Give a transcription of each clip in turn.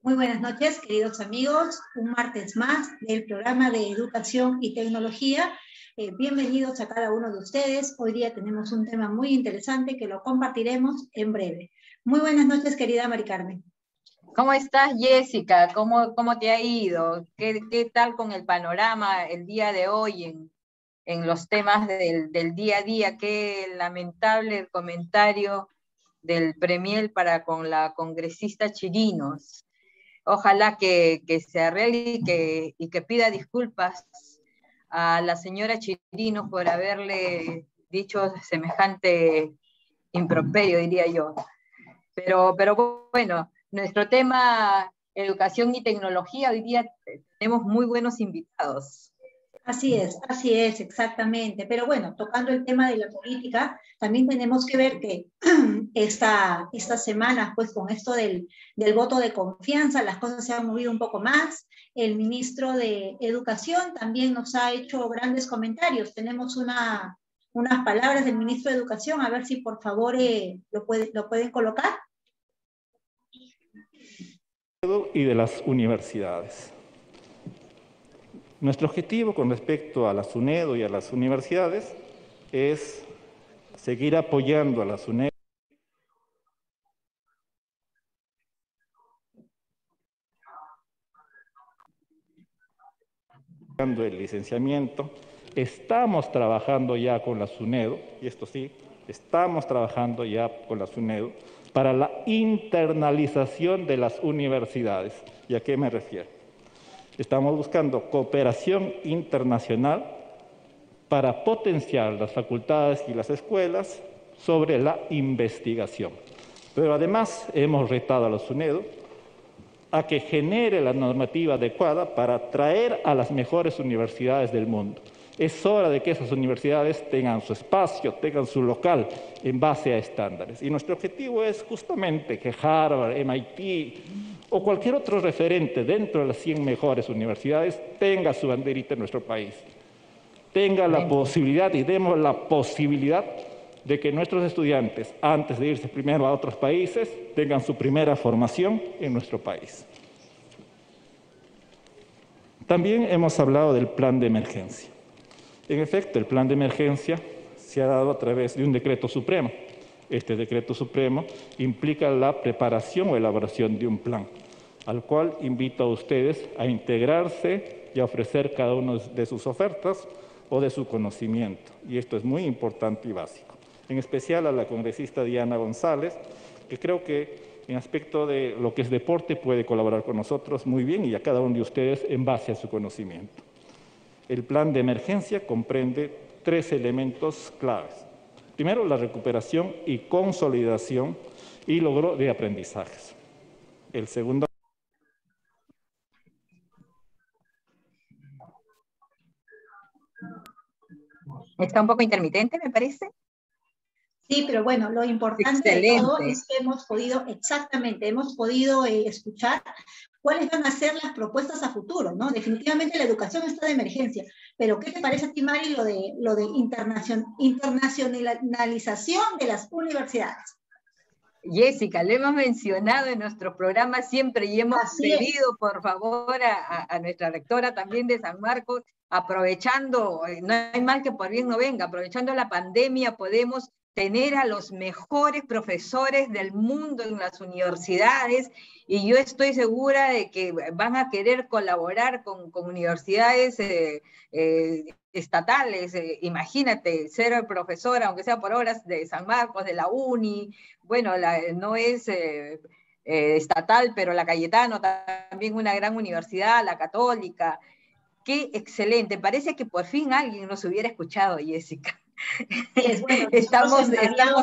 Muy buenas noches, queridos amigos. Un martes más del programa de Educación y Tecnología. Bienvenidos a cada uno de ustedes. Hoy día tenemos un tema muy interesante que lo compartiremos en breve. Muy buenas noches, querida Mari Carmen. ¿Cómo estás, Jessica? ¿Cómo te ha ido? ¿Qué tal con el panorama el día de hoy en los temas del día a día? Qué lamentable el comentario del Premier para con la congresista Chirinos. Ojalá que se arregle y que pida disculpas a la señora Chirinos por haberle dicho semejante improperio, diría yo. Pero bueno, nuestro tema educación y tecnología, hoy día tenemos muy buenos invitados. Así es, exactamente. Pero bueno, tocando el tema de la política, también tenemos que ver que esta semana, pues con esto del voto de confianza, las cosas se han movido un poco más. El ministro de Educación también nos ha hecho grandes comentarios. Tenemos unas palabras del ministro de Educación, a ver si por favor lo pueden colocar. Y de las universidades. Nuestro objetivo con respecto a la SUNEDU y a las universidades es seguir apoyando a la SUNEDU el licenciamiento. Estamos trabajando ya con la SUNEDU, y esto sí, estamos trabajando ya con la SUNEDU para la internalización de las universidades. ¿Y a qué me refiero? Estamos buscando cooperación internacional para potenciar las facultades y las escuelas sobre la investigación. Pero además hemos retado a la SUNEDU a que genere la normativa adecuada para atraer a las mejores universidades del mundo. Es hora de que esas universidades tengan su espacio, tengan su local en base a estándares. Y nuestro objetivo es justamente que Harvard, MIT o cualquier otro referente dentro de las 100 mejores universidades tenga su banderita en nuestro país. Tenga la posibilidad y demos la posibilidad de que nuestros estudiantes, antes de irse primero a otros países, tengan su primera formación en nuestro país. También hemos hablado del plan de emergencia. En efecto, el plan de emergencia se ha dado a través de un decreto supremo. Este decreto supremo implica la preparación o elaboración de un plan, al cual invito a ustedes a integrarse y a ofrecer cada una de sus ofertas o de su conocimiento. Y esto es muy importante y básico. En especial a la congresista Diana González, que creo que en aspecto de lo que es deporte puede colaborar con nosotros muy bien, y a cada uno de ustedes en base a su conocimiento. El plan de emergencia comprende 3 elementos claves. Primero, la recuperación y consolidación y logro de aprendizajes. El segundo, Está un poco intermitente, me parece. Sí, pero bueno, lo importante de todo es que hemos podido escuchar cuáles van a ser las propuestas a futuro, ¿no? Definitivamente la educación está de emergencia, pero ¿qué te parece a ti, Mari, lo de internacionalización de las universidades? Jessica, lo hemos mencionado en nuestros programas siempre y hemos pedido, por favor, a nuestra rectora también de San Marcos, aprovechando, no hay mal que por bien no venga, aprovechando la pandemia podemos tener a los mejores profesores del mundo en las universidades, y yo estoy segura de que van a querer colaborar con universidades estatales. Imagínate ser profesora, aunque sea por horas, de San Marcos, de la UNI, bueno, no es estatal, pero la Cayetano también una gran universidad, la Católica. Qué excelente, parece que por fin alguien nos hubiera escuchado, Jessica. Sí, bueno, estamos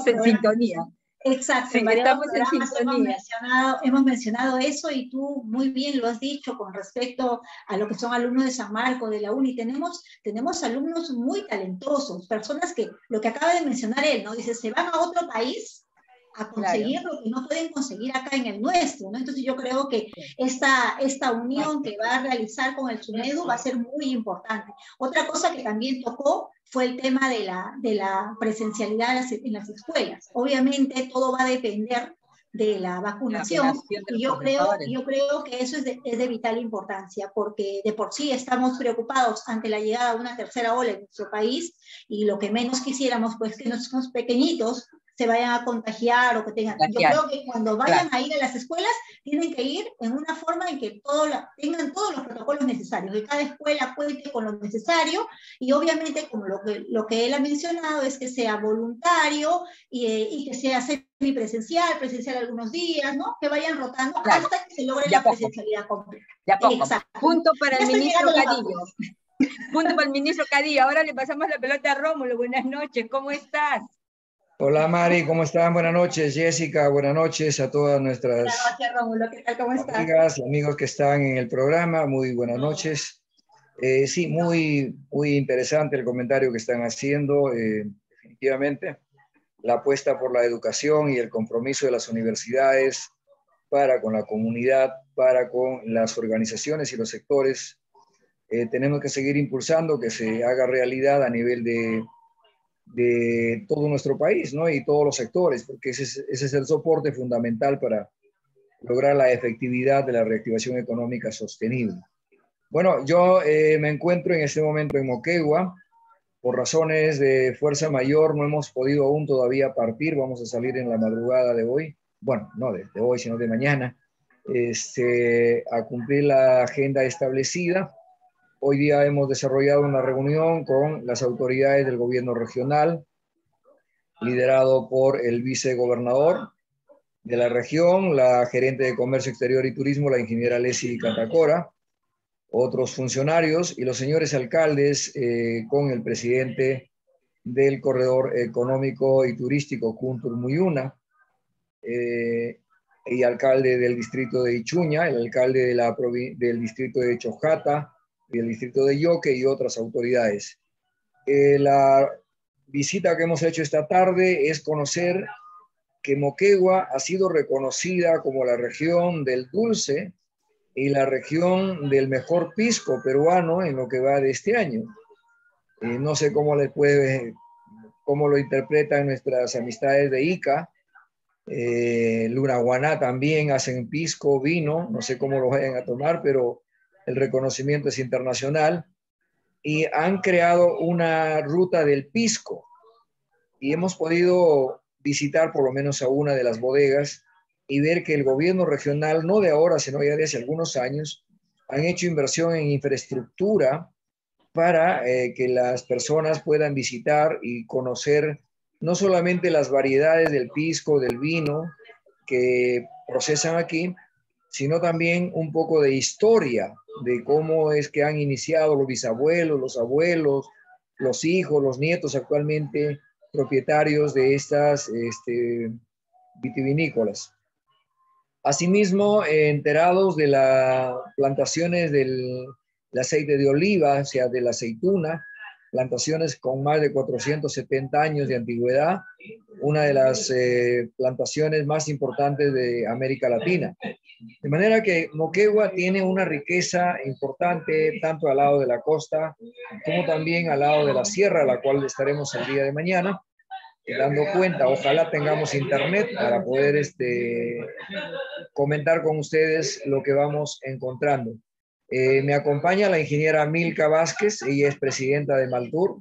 en sintonía. Exacto, sí, estamos en sintonía. Hemos mencionado eso, y tú muy bien lo has dicho con respecto a lo que son alumnos de San Marcos, de la UNI. Tenemos alumnos muy talentosos, personas que, lo que acaba de mencionar él, ¿no? Dice, se van a otro país a conseguir lo que no pueden conseguir acá en el nuestro, ¿no? Entonces yo creo que esta unión que va a realizar con el SUNEDU va a ser muy importante. Otra cosa que también tocó fue el tema de la presencialidad en las escuelas. Obviamente todo va a depender de la vacunación, y yo creo que eso es de vital importancia, porque de por sí estamos preocupados ante la llegada de una tercera ola en nuestro país, y lo que menos quisiéramos, pues, que nuestros pequeñitos se vayan a contagiar o que tengan. Yo creo que cuando vayan a ir a las escuelas, tienen que ir en una forma en que tengan todos los protocolos necesarios, que cada escuela cuente con lo necesario, y obviamente, como lo que él ha mencionado, es que sea voluntario y que sea semipresencial, presencial algunos días, ¿no? Que vayan rotando hasta que se logre la presencialidad completa. Ya poco. Exacto. Punto para el ministro Cadillo. Punto para el ministro Cadillo. Ahora le pasamos la pelota a Rómulo. Buenas noches, ¿cómo estás? Hola Mari, ¿cómo están? Buenas noches, Jessica, buenas noches a todas nuestras buenas noches, Rómulo. ¿Qué tal? ¿Cómo estás? Amigas y amigos que están en el programa, muy buenas noches. Sí, muy interesante el comentario que están haciendo, definitivamente. La apuesta por la educación y el compromiso de las universidades para con la comunidad, para con las organizaciones y los sectores. Tenemos que seguir impulsando que se haga realidad a nivel de todo nuestro país, ¿no? Y todos los sectores, porque ese es el soporte fundamental para lograr la efectividad de la reactivación económica sostenible. Bueno, yo me encuentro en este momento en Moquegua. Por razones de fuerza mayor no hemos podido aún todavía partir. Vamos a salir en la madrugada de hoy. Bueno, no de hoy, sino de mañana, a cumplir la agenda establecida. Hoy día hemos desarrollado una reunión con las autoridades del gobierno regional, liderado por el vicegobernador de la región, la gerente de Comercio Exterior y Turismo, la ingeniera Leslie Catacora, otros funcionarios y los señores alcaldes con el presidente del Corredor Económico y Turístico, Kuntur Muyuna, y alcalde del distrito de Ichuña, el alcalde del distrito de Chojata, y el distrito de Yoque y otras autoridades. La visita que hemos hecho esta tarde es conocer que Moquegua ha sido reconocida como la región del dulce y la región del mejor pisco peruano en lo que va de este año. No sé cómo cómo lo interpretan nuestras amistades de Ica. Lunahuaná también hacen pisco, vino, no sé cómo lo vayan a tomar, pero el reconocimiento es internacional, y han creado una ruta del pisco y hemos podido visitar por lo menos a una de las bodegas y ver que el gobierno regional, no de ahora, sino ya de hace algunos años, han hecho inversión en infraestructura para que las personas puedan visitar y conocer no solamente las variedades del pisco, del vino que procesan aquí, sino también un poco de historia de cómo es que han iniciado los bisabuelos, los abuelos, los hijos, los nietos actualmente propietarios de estas vitivinícolas. Asimismo, enterados de las plantaciones del aceite de oliva, o sea, de la aceituna, plantaciones con más de 470 años de antigüedad, una de las plantaciones más importantes de América Latina. De manera que Moquegua tiene una riqueza importante tanto al lado de la costa como también al lado de la sierra, a la cual estaremos el día de mañana, dando cuenta. Ojalá tengamos internet para poder comentar con ustedes lo que vamos encontrando. Me acompaña la ingeniera Milka Vázquez, ella es presidenta de Maltur,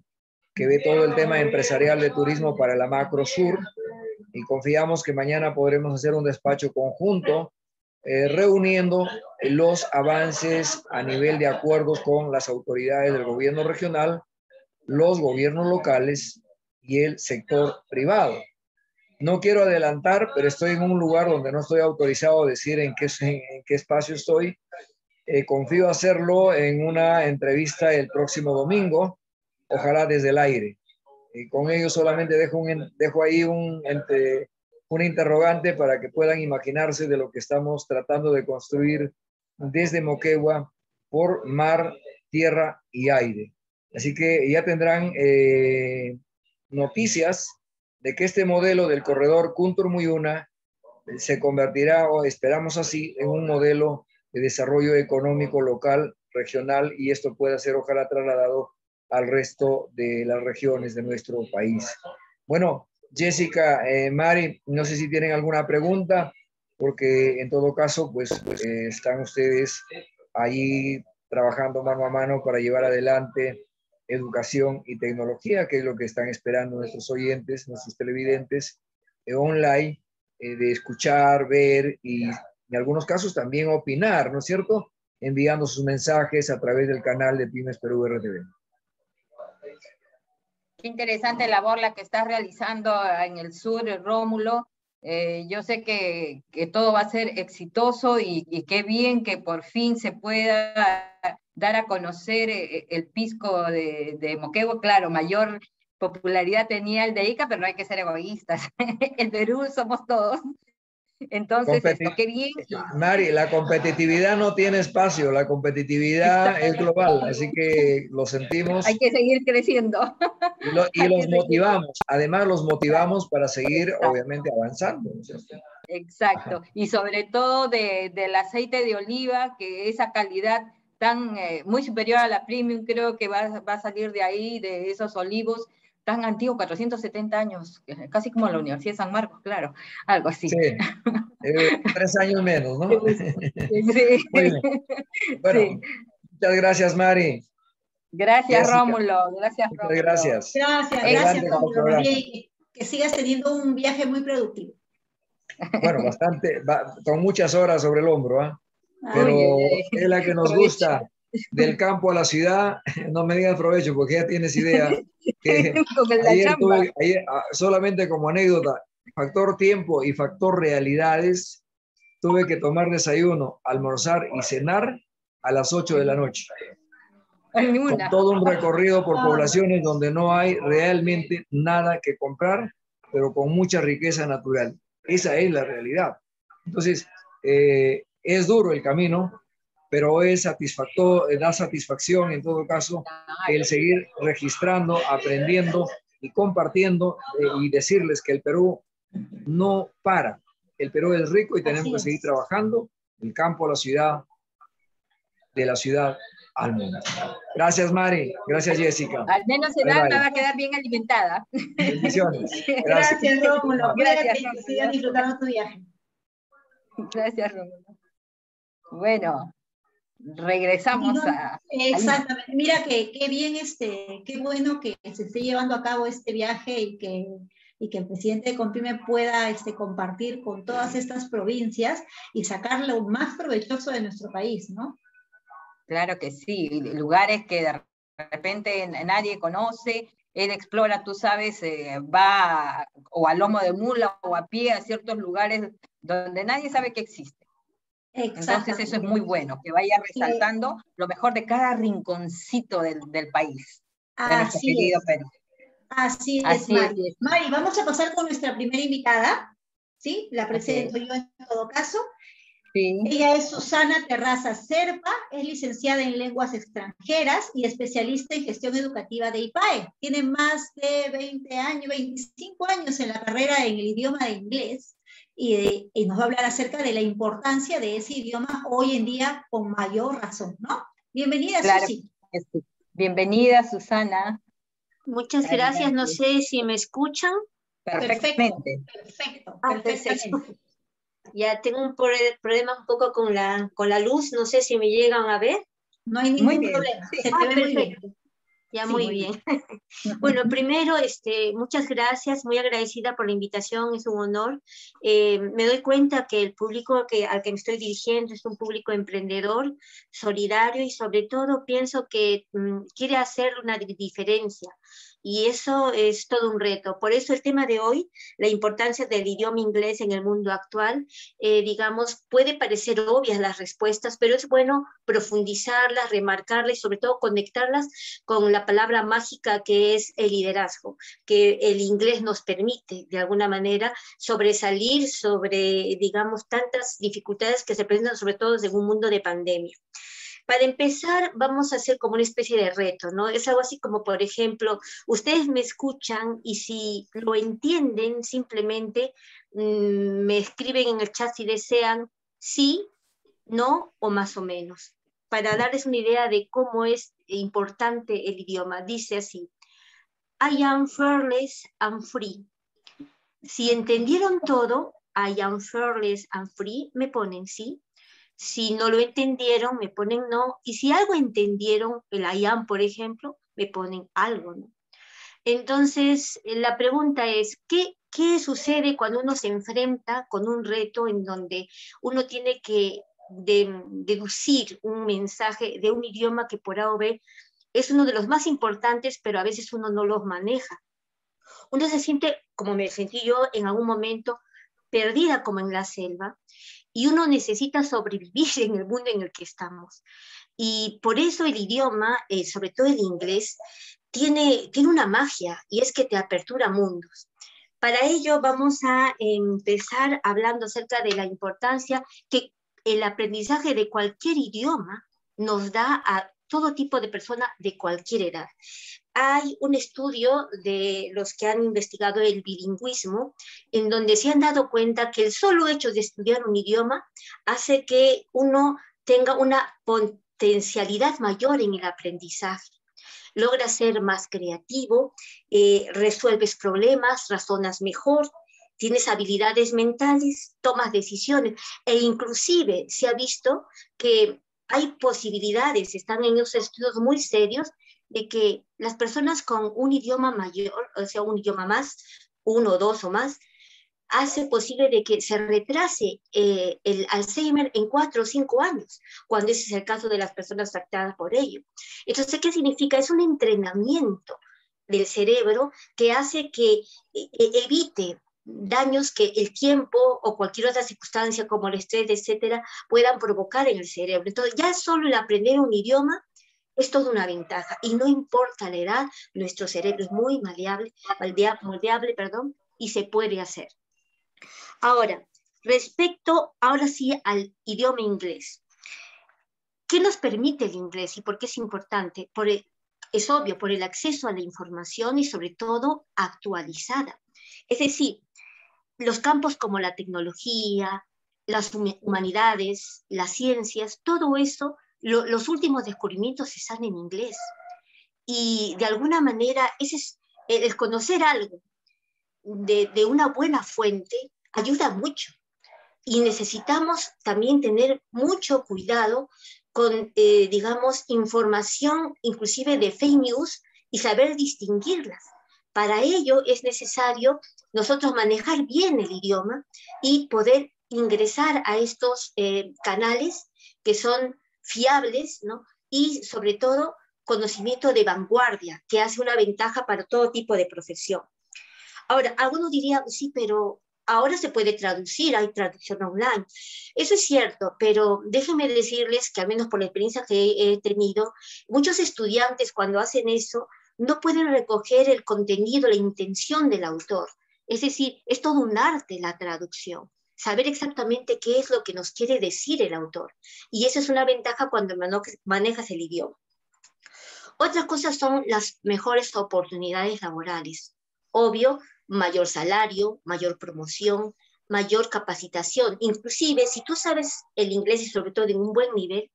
que ve todo el tema empresarial de turismo para la Macro Sur, y confiamos que mañana podremos hacer un despacho conjunto reuniendo los avances a nivel de acuerdos con las autoridades del gobierno regional, los gobiernos locales y el sector privado. No quiero adelantar, pero estoy en un lugar donde no estoy autorizado a decir en qué espacio estoy. Confío hacerlo en una entrevista el próximo domingo, ojalá desde el aire. Y con ello solamente dejo ahí una interrogante para que puedan imaginarse de lo que estamos tratando de construir desde Moquegua por mar, tierra y aire. Así que ya tendrán noticias de que este modelo del corredor Kuntur Muyuna se convertirá, o esperamos así, en un modelo de desarrollo económico local, regional, y esto pueda ser ojalá trasladado al resto de las regiones de nuestro país. Bueno, Jessica, Mari, no sé si tienen alguna pregunta porque en todo caso, pues están ustedes ahí trabajando mano a mano para llevar adelante educación y tecnología, que es lo que están esperando nuestros oyentes, nuestros televidentes, online, de escuchar, ver y en algunos casos también opinar, ¿no es cierto? Enviando sus mensajes a través del canal de Pymes Perú RTV. Qué interesante labor la que estás realizando en el sur, Rómulo. Yo sé que todo va a ser exitoso y qué bien que por fin se pueda dar a conocer el pisco de Moquegua. Claro, mayor popularidad tenía el de Ica, pero no hay que ser egoístas. El Perú somos todos. Entonces, qué bien. Mari, la competitividad no tiene espacio, la competitividad es global, así que lo sentimos. Hay que seguir creciendo. Y los motivamos, además los motivamos para seguir, obviamente, avanzando, ¿no es cierto? Exacto, y sobre todo del aceite de oliva, que esa calidad tan muy superior a la premium, creo que va a salir de ahí, de esos olivos tan antiguos, 470 años, casi como la Universidad de San Marcos, claro, algo así. Sí, 3 años menos, ¿no? Sí. Muy bien. Bueno, sí. Muchas gracias, Mari. Gracias, Rómulo. Gracias, muchas Rómulo. gracias. Gracias, Rómulo. Que sigas teniendo un viaje muy productivo. Bueno, bastante, con muchas horas sobre el hombro, ¿eh? Pero es la que nos gusta. Del campo a la ciudad, no me digas provecho, porque ya tienes idea que ayer, solamente como anécdota, factor tiempo y factor realidades, tuve que tomar desayuno, almorzar y cenar a las 8 de la noche. Con todo un recorrido por poblaciones donde no hay realmente nada que comprar, pero con mucha riqueza natural. Esa es la realidad. Entonces, es duro el camino, pero es da satisfacción en todo caso el seguir registrando, aprendiendo y compartiendo y decirles que el Perú no para. El Perú es rico y tenemos que seguir trabajando del campo a la ciudad, de la ciudad al mundo. Gracias, Mari. Gracias, Jessica. Al menos el alma va a quedar bien alimentada. Bendiciones. Gracias, Rómulo. Gracias, Rómulo. Sigan disfrutando tu viaje. Gracias, Rómulo. Bueno, regresamos a... Exactamente. Mira qué bien, qué bueno que se esté llevando a cabo este viaje y que el presidente de Compime pueda compartir con todas estas provincias y sacar lo más provechoso de nuestro país, ¿no? Claro que sí, lugares que de repente nadie conoce, él explora, tú sabes, va o a lomo de mula o a pie a ciertos lugares donde nadie sabe que existe. Entonces eso es muy bueno, que vaya resaltando lo mejor de cada rinconcito del país, de nuestro querido Perú. Así es, Mari. Mari, vamos a pasar con nuestra primera invitada, ¿sí? La presento yo en todo caso. Sí. Ella es Susana Terraza Serpa, es licenciada en lenguas extranjeras y especialista en gestión educativa de IPAE. Tiene más de 20 años, 25 años en la carrera en el idioma de inglés y nos va a hablar acerca de la importancia de ese idioma hoy en día con mayor razón, ¿no? Bienvenida, claro, Susi. Bienvenida, Susana. Muchas gracias, no sé si me escuchan. Perfectamente. Perfecto. Ya tengo un problema un poco con la luz, no sé si me llegan a ver. No hay ningún problema. Sí. Perfecto. Ya, sí, muy bien. Bueno, primero, muchas gracias, muy agradecida por la invitación, es un honor. Me doy cuenta que el público al que me estoy dirigiendo es un público emprendedor, solidario y sobre todo pienso que quiere hacer una diferencia. Y eso es todo un reto. Por eso el tema de hoy, la importancia del idioma inglés en el mundo actual, digamos, puede parecer obvias las respuestas, pero es bueno profundizarlas, remarcarlas y sobre todo conectarlas con la palabra mágica que es el liderazgo, que el inglés nos permite de alguna manera sobresalir sobre, digamos, tantas dificultades que se presentan sobre todo en un mundo de pandemia. Para empezar, vamos a hacer como una especie de reto, ¿no? Es algo así como, por ejemplo, ustedes me escuchan y si lo entienden, simplemente me escriben en el chat si desean sí, no o más o menos, para darles una idea de cómo es importante el idioma. Dice así: I am fearless and free. Si entendieron todo, I am fearless and free, me ponen sí. Si no lo entendieron, me ponen no. Y si algo entendieron, el I am, por ejemplo, me ponen algo, ¿no? Entonces, la pregunta es, ¿qué sucede cuando uno se enfrenta con un reto en donde uno tiene que deducir un mensaje de un idioma que por A o B es uno de los más importantes, pero a veces uno no los maneja? Uno se siente, como me sentí yo en algún momento, perdida como en la selva, y uno necesita sobrevivir en el mundo en el que estamos. Y por eso el idioma, sobre todo el inglés, tiene una magia, y es que te apertura mundos. Para ello vamos a empezar hablando acerca de la importancia que el aprendizaje de cualquier idioma nos da a todo tipo de persona de cualquier edad. Hay un estudio de los que han investigado el bilingüismo, en donde se han dado cuenta que el solo hecho de estudiar un idioma hace que uno tenga una potencialidad mayor en el aprendizaje. Logras ser más creativo, resuelves problemas, razonas mejor, tienes habilidades mentales, tomas decisiones, e inclusive se ha visto que hay posibilidades, están en esos estudios muy serios, de que las personas con un idioma mayor, o sea, un idioma más, 1, 2 o más, hace posible de que se retrase el Alzheimer en 4 o 5 años, cuando ese es el caso de las personas afectadas por ello. Entonces, ¿qué significa? Es un entrenamiento del cerebro que hace que evite daños que el tiempo o cualquier otra circunstancia como el estrés, etcétera, puedan provocar en el cerebro. Entonces, ya solo el aprender un idioma es toda una ventaja, y no importa la edad, nuestro cerebro es muy moldeable, y se puede hacer. Ahora, respecto ahora sí al idioma inglés. ¿Qué nos permite el inglés y por qué es importante? Es obvio, por el acceso a la información y sobre todo actualizada. Es decir, los campos como la tecnología, las humanidades, las ciencias, todo eso, los últimos descubrimientos están en inglés. Y de alguna manera, ese es el conocer algo de una buena fuente ayuda mucho. Y necesitamos también tener mucho cuidado con, digamos, información inclusive de fake news y saber distinguirlas. Para ello es necesario nosotros manejar bien el idioma y poder ingresar a estos canales que son fiables, ¿no? Y sobre todo conocimiento de vanguardia, que hace una ventaja para todo tipo de profesión. Ahora, algunos dirían, sí, pero ahora se puede traducir, hay traducción online. Eso es cierto, pero déjenme decirles que al menos por la experiencia que he tenido, muchos estudiantes cuando hacen eso no pueden recoger el contenido, la intención del autor. Es decir, es todo un arte la traducción, saber exactamente qué es lo que nos quiere decir el autor. Y eso es una ventaja cuando manejas el idioma. Otras cosas son las mejores oportunidades laborales. Obvio, mayor salario, mayor promoción, mayor capacitación. Inclusive, si tú sabes el inglés y sobre todo en un buen nivel,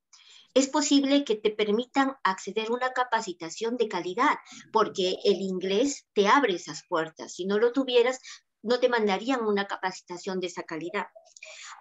es posible que te permitan acceder a una capacitación de calidad, porque el inglés te abre esas puertas. Si no lo tuvieras, no te mandarían una capacitación de esa calidad.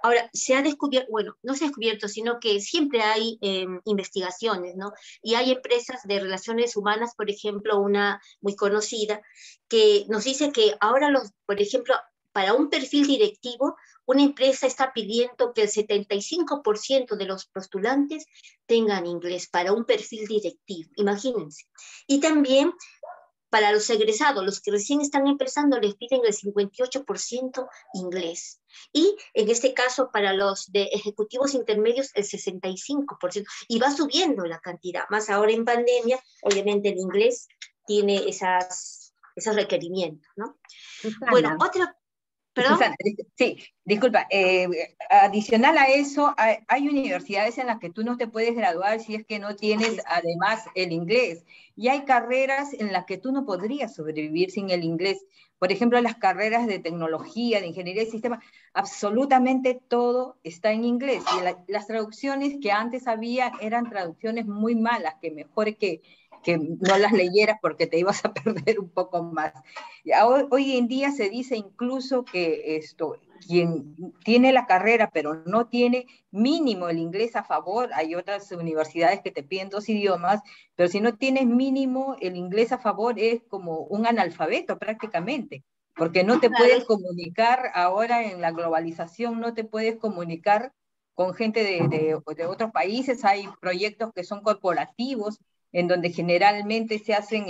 Ahora, se ha descubierto, bueno, no se ha descubierto, sino que siempre hay investigaciones, ¿no? Y hay empresas de relaciones humanas, por ejemplo, una muy conocida, que nos dice que ahora, por ejemplo, para un perfil directivo, una empresa está pidiendo que el 75% de los postulantes tengan inglés para un perfil directivo, imagínense. Y también para los egresados, los que recién están empezando, les piden el 58% inglés. Y en este caso, para los de ejecutivos intermedios, el 65%. Y va subiendo la cantidad. Más ahora en pandemia, obviamente el inglés tiene esos requerimientos, ¿no? Susana. Bueno, otra... ¿Perdón? Susana, sí, disculpa. Adicional a eso, hay universidades en las que tú no te puedes graduar si es que no tienes además el inglés. Y hay carreras en las que tú no podrías sobrevivir sin el inglés. Por ejemplo, las carreras de tecnología, de ingeniería de sistemas, absolutamente todo está en inglés. Y las traducciones que antes había eran traducciones muy malas, que mejor que no las leyeras porque te ibas a perder un poco más. Hoy en día se dice incluso que quien tiene la carrera pero no tiene mínimo el inglés a favor, hay otras universidades que te piden 2 idiomas, pero si no tienes mínimo el inglés a favor es como un analfabeto prácticamente, porque no te puedes comunicar ahora en la globalización, no te puedes comunicar con gente de otros países, hay proyectos que son corporativos, en donde generalmente se hacen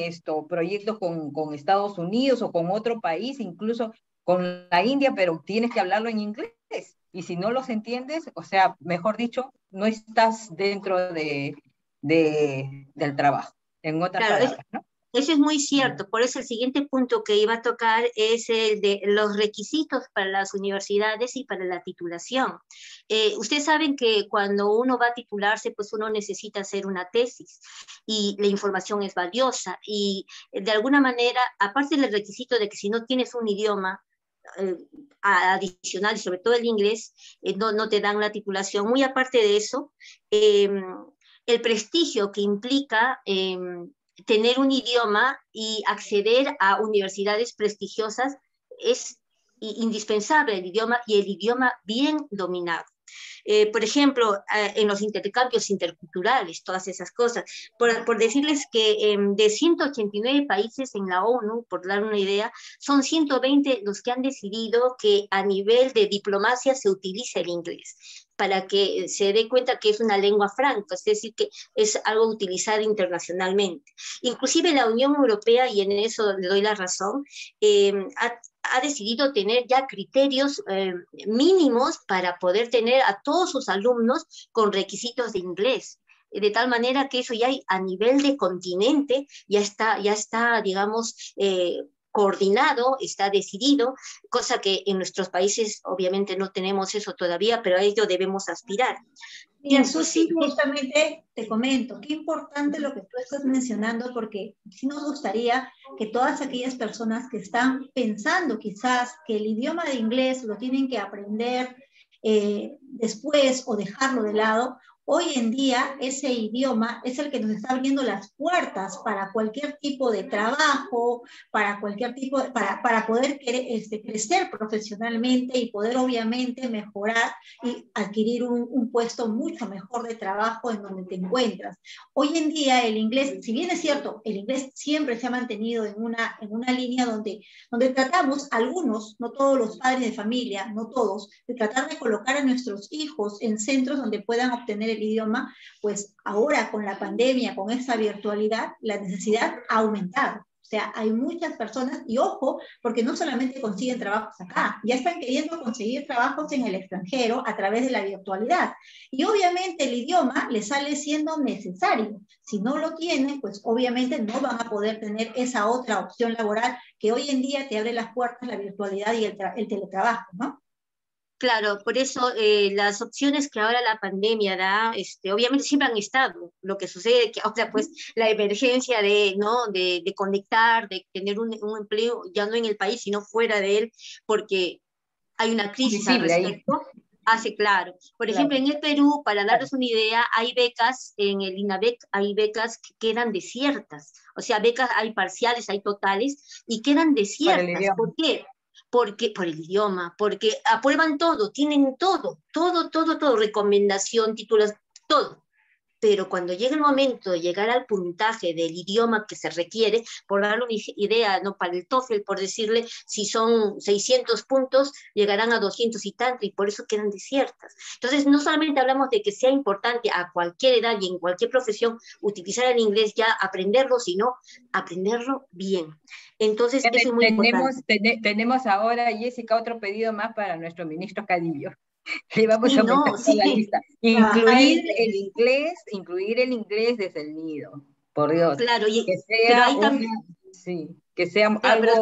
proyectos con Estados Unidos o con otro país, incluso con la India, pero tienes que hablarlo en inglés. Y si no los entiendes, o sea, mejor dicho, no estás dentro del trabajo, en otras palabras, ¿no? Eso es muy cierto, por eso el siguiente punto que iba a tocar es el de los requisitos para las universidades y para la titulación. Ustedes saben que cuando uno va a titularse, pues uno necesita hacer una tesis y la información es valiosa y de alguna manera, aparte del requisito de que si no tienes un idioma, adicional y sobre todo el inglés, no te dan la titulación. Muy aparte de eso, el prestigio que implica tener un idioma y acceder a universidades prestigiosas es indispensable, el idioma y el idioma bien dominado. Por ejemplo, en los intercambios interculturales, todas esas cosas. Por decirles que de 189 países en la ONU, por dar una idea, son 120 los que han decidido que a nivel de diplomacia se utilice el inglés, para que se dé cuenta que es una lengua franca, es decir, que es algo utilizado internacionalmente. Inclusive la Unión Europea, y en eso le doy la razón, ha decidido tener ya criterios mínimos para poder tener a todos sus alumnos con requisitos de inglés. De tal manera que eso ya a nivel de continente ya está digamos, coordinado, está decidido, cosa que en nuestros países obviamente no tenemos eso todavía, pero a ello debemos aspirar. Mira, Susi, justamente te comento, qué importante lo que tú estás mencionando, porque sí nos gustaría que todas aquellas personas que están pensando quizás que el idioma de inglés lo tienen que aprender después o dejarlo de lado, hoy en día ese idioma es el que nos está abriendo las puertas para cualquier tipo de trabajo, para cualquier tipo para poder crecer profesionalmente y poder obviamente mejorar y adquirir un puesto mucho mejor de trabajo en donde te encuentras. Hoy en día el inglés, si bien es cierto, el inglés siempre se ha mantenido en una línea donde tratamos, algunos, no todos los padres de familia, no todos, de tratar de colocar a nuestros hijos en centros donde puedan obtener el idioma, pues ahora con la pandemia, con esa virtualidad, la necesidad ha aumentado. O sea, hay muchas personas, y ojo, porque no solamente consiguen trabajos acá, ya están queriendo conseguir trabajos en el extranjero a través de la virtualidad. Y obviamente el idioma les sale siendo necesario. Si no lo tienen, pues obviamente no van a poder tener esa otra opción laboral que hoy en día te abre las puertas la virtualidad y el teletrabajo, ¿no? Claro, por eso las opciones que ahora la pandemia da, obviamente siempre han estado. Lo que sucede que ahora pues la emergencia de conectar, de tener un empleo ya no en el país, sino fuera de él, porque hay una crisis al respecto, hace claro. Por ejemplo, en el Perú, para darles una idea, hay becas, en el INABEC hay becas que quedan desiertas. O sea, becas hay parciales, hay totales, y quedan desiertas. ¿Por qué? Porque, por el idioma, porque aprueban todo, tienen todo, recomendación, títulos, todo. Pero cuando llega el momento de llegar al puntaje del idioma que se requiere, por darle una idea, ¿no? Para el TOEFL, por decirle, si son 600 puntos, llegarán a 200 y tanto, y por eso quedan desiertas. Entonces, no solamente hablamos de que sea importante a cualquier edad y en cualquier profesión utilizar el inglés, ya aprenderlo, sino aprenderlo bien. Entonces, eso es muy importante. Tenemos ahora, Jessica, otro pedido más para nuestro ministro Cadillo. Le vamos a aumentar la lista. Incluir el inglés desde el nido, por Dios. Claro, que sea, que sea algo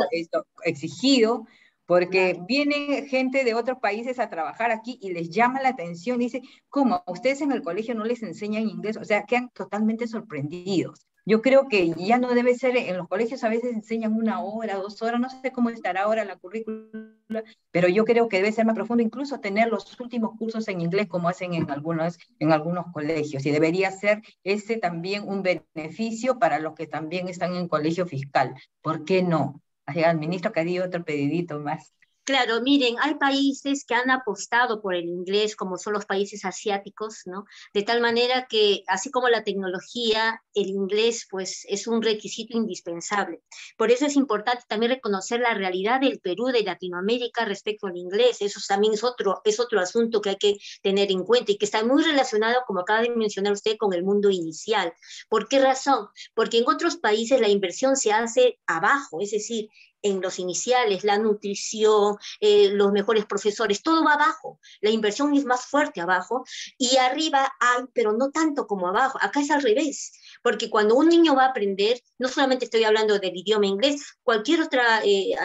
exigido, porque viene gente de otros países a trabajar aquí y les llama la atención, y dice, ¿cómo? ¿Ustedes en el colegio no les enseñan inglés? O sea, quedan totalmente sorprendidos. Yo creo que ya no debe ser, en los colegios a veces enseñan 1 hora, 2 horas, no sé cómo estará ahora la currícula, pero yo creo que debe ser más profundo, incluso tener los últimos cursos en inglés como hacen en algunos colegios, y debería ser ese también un beneficio para los que también están en colegio fiscal. ¿Por qué no? Al ministro Cadillo otro pedidito más. Claro, miren, hay países que han apostado por el inglés, como son los países asiáticos, ¿no? De tal manera que, así como la tecnología, el inglés, pues, es un requisito indispensable. Por eso es importante también reconocer la realidad del Perú, de Latinoamérica, respecto al inglés. Eso también es otro asunto que hay que tener en cuenta y que está muy relacionado, como acaba de mencionar usted, con el mundo inicial. ¿Por qué razón? Porque en otros países la inversión se hace abajo, es decir, en los iniciales, la nutrición, los mejores profesores, todo va abajo. La inversión es más fuerte abajo y arriba hay, pero no tanto como abajo. Acá es al revés, porque cuando un niño va a aprender, no solamente estoy hablando del idioma inglés, cualquier otro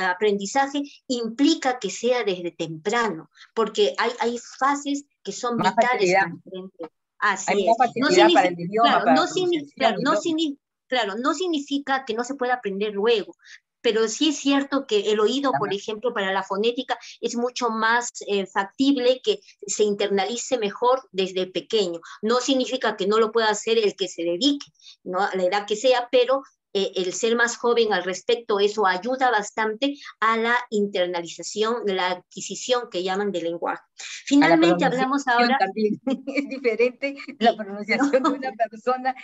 aprendizaje implica que sea desde temprano, porque hay fases que son Más vitales facilidad. para aprender. Así Hay es. más facilidad para el idioma, Claro, para la pronunciación y todo. claro, no significa que no se pueda aprender luego, pero sí es cierto que el oído, por ejemplo, para la fonética es mucho más factible que se internalice mejor desde pequeño. No significa que no lo pueda hacer el que se dedique, ¿no? A la edad que sea, pero el ser más joven al respecto, eso ayuda bastante a la internalización, la adquisición que llaman de lenguaje. Finalmente hablamos ahora... También es diferente la pronunciación de una persona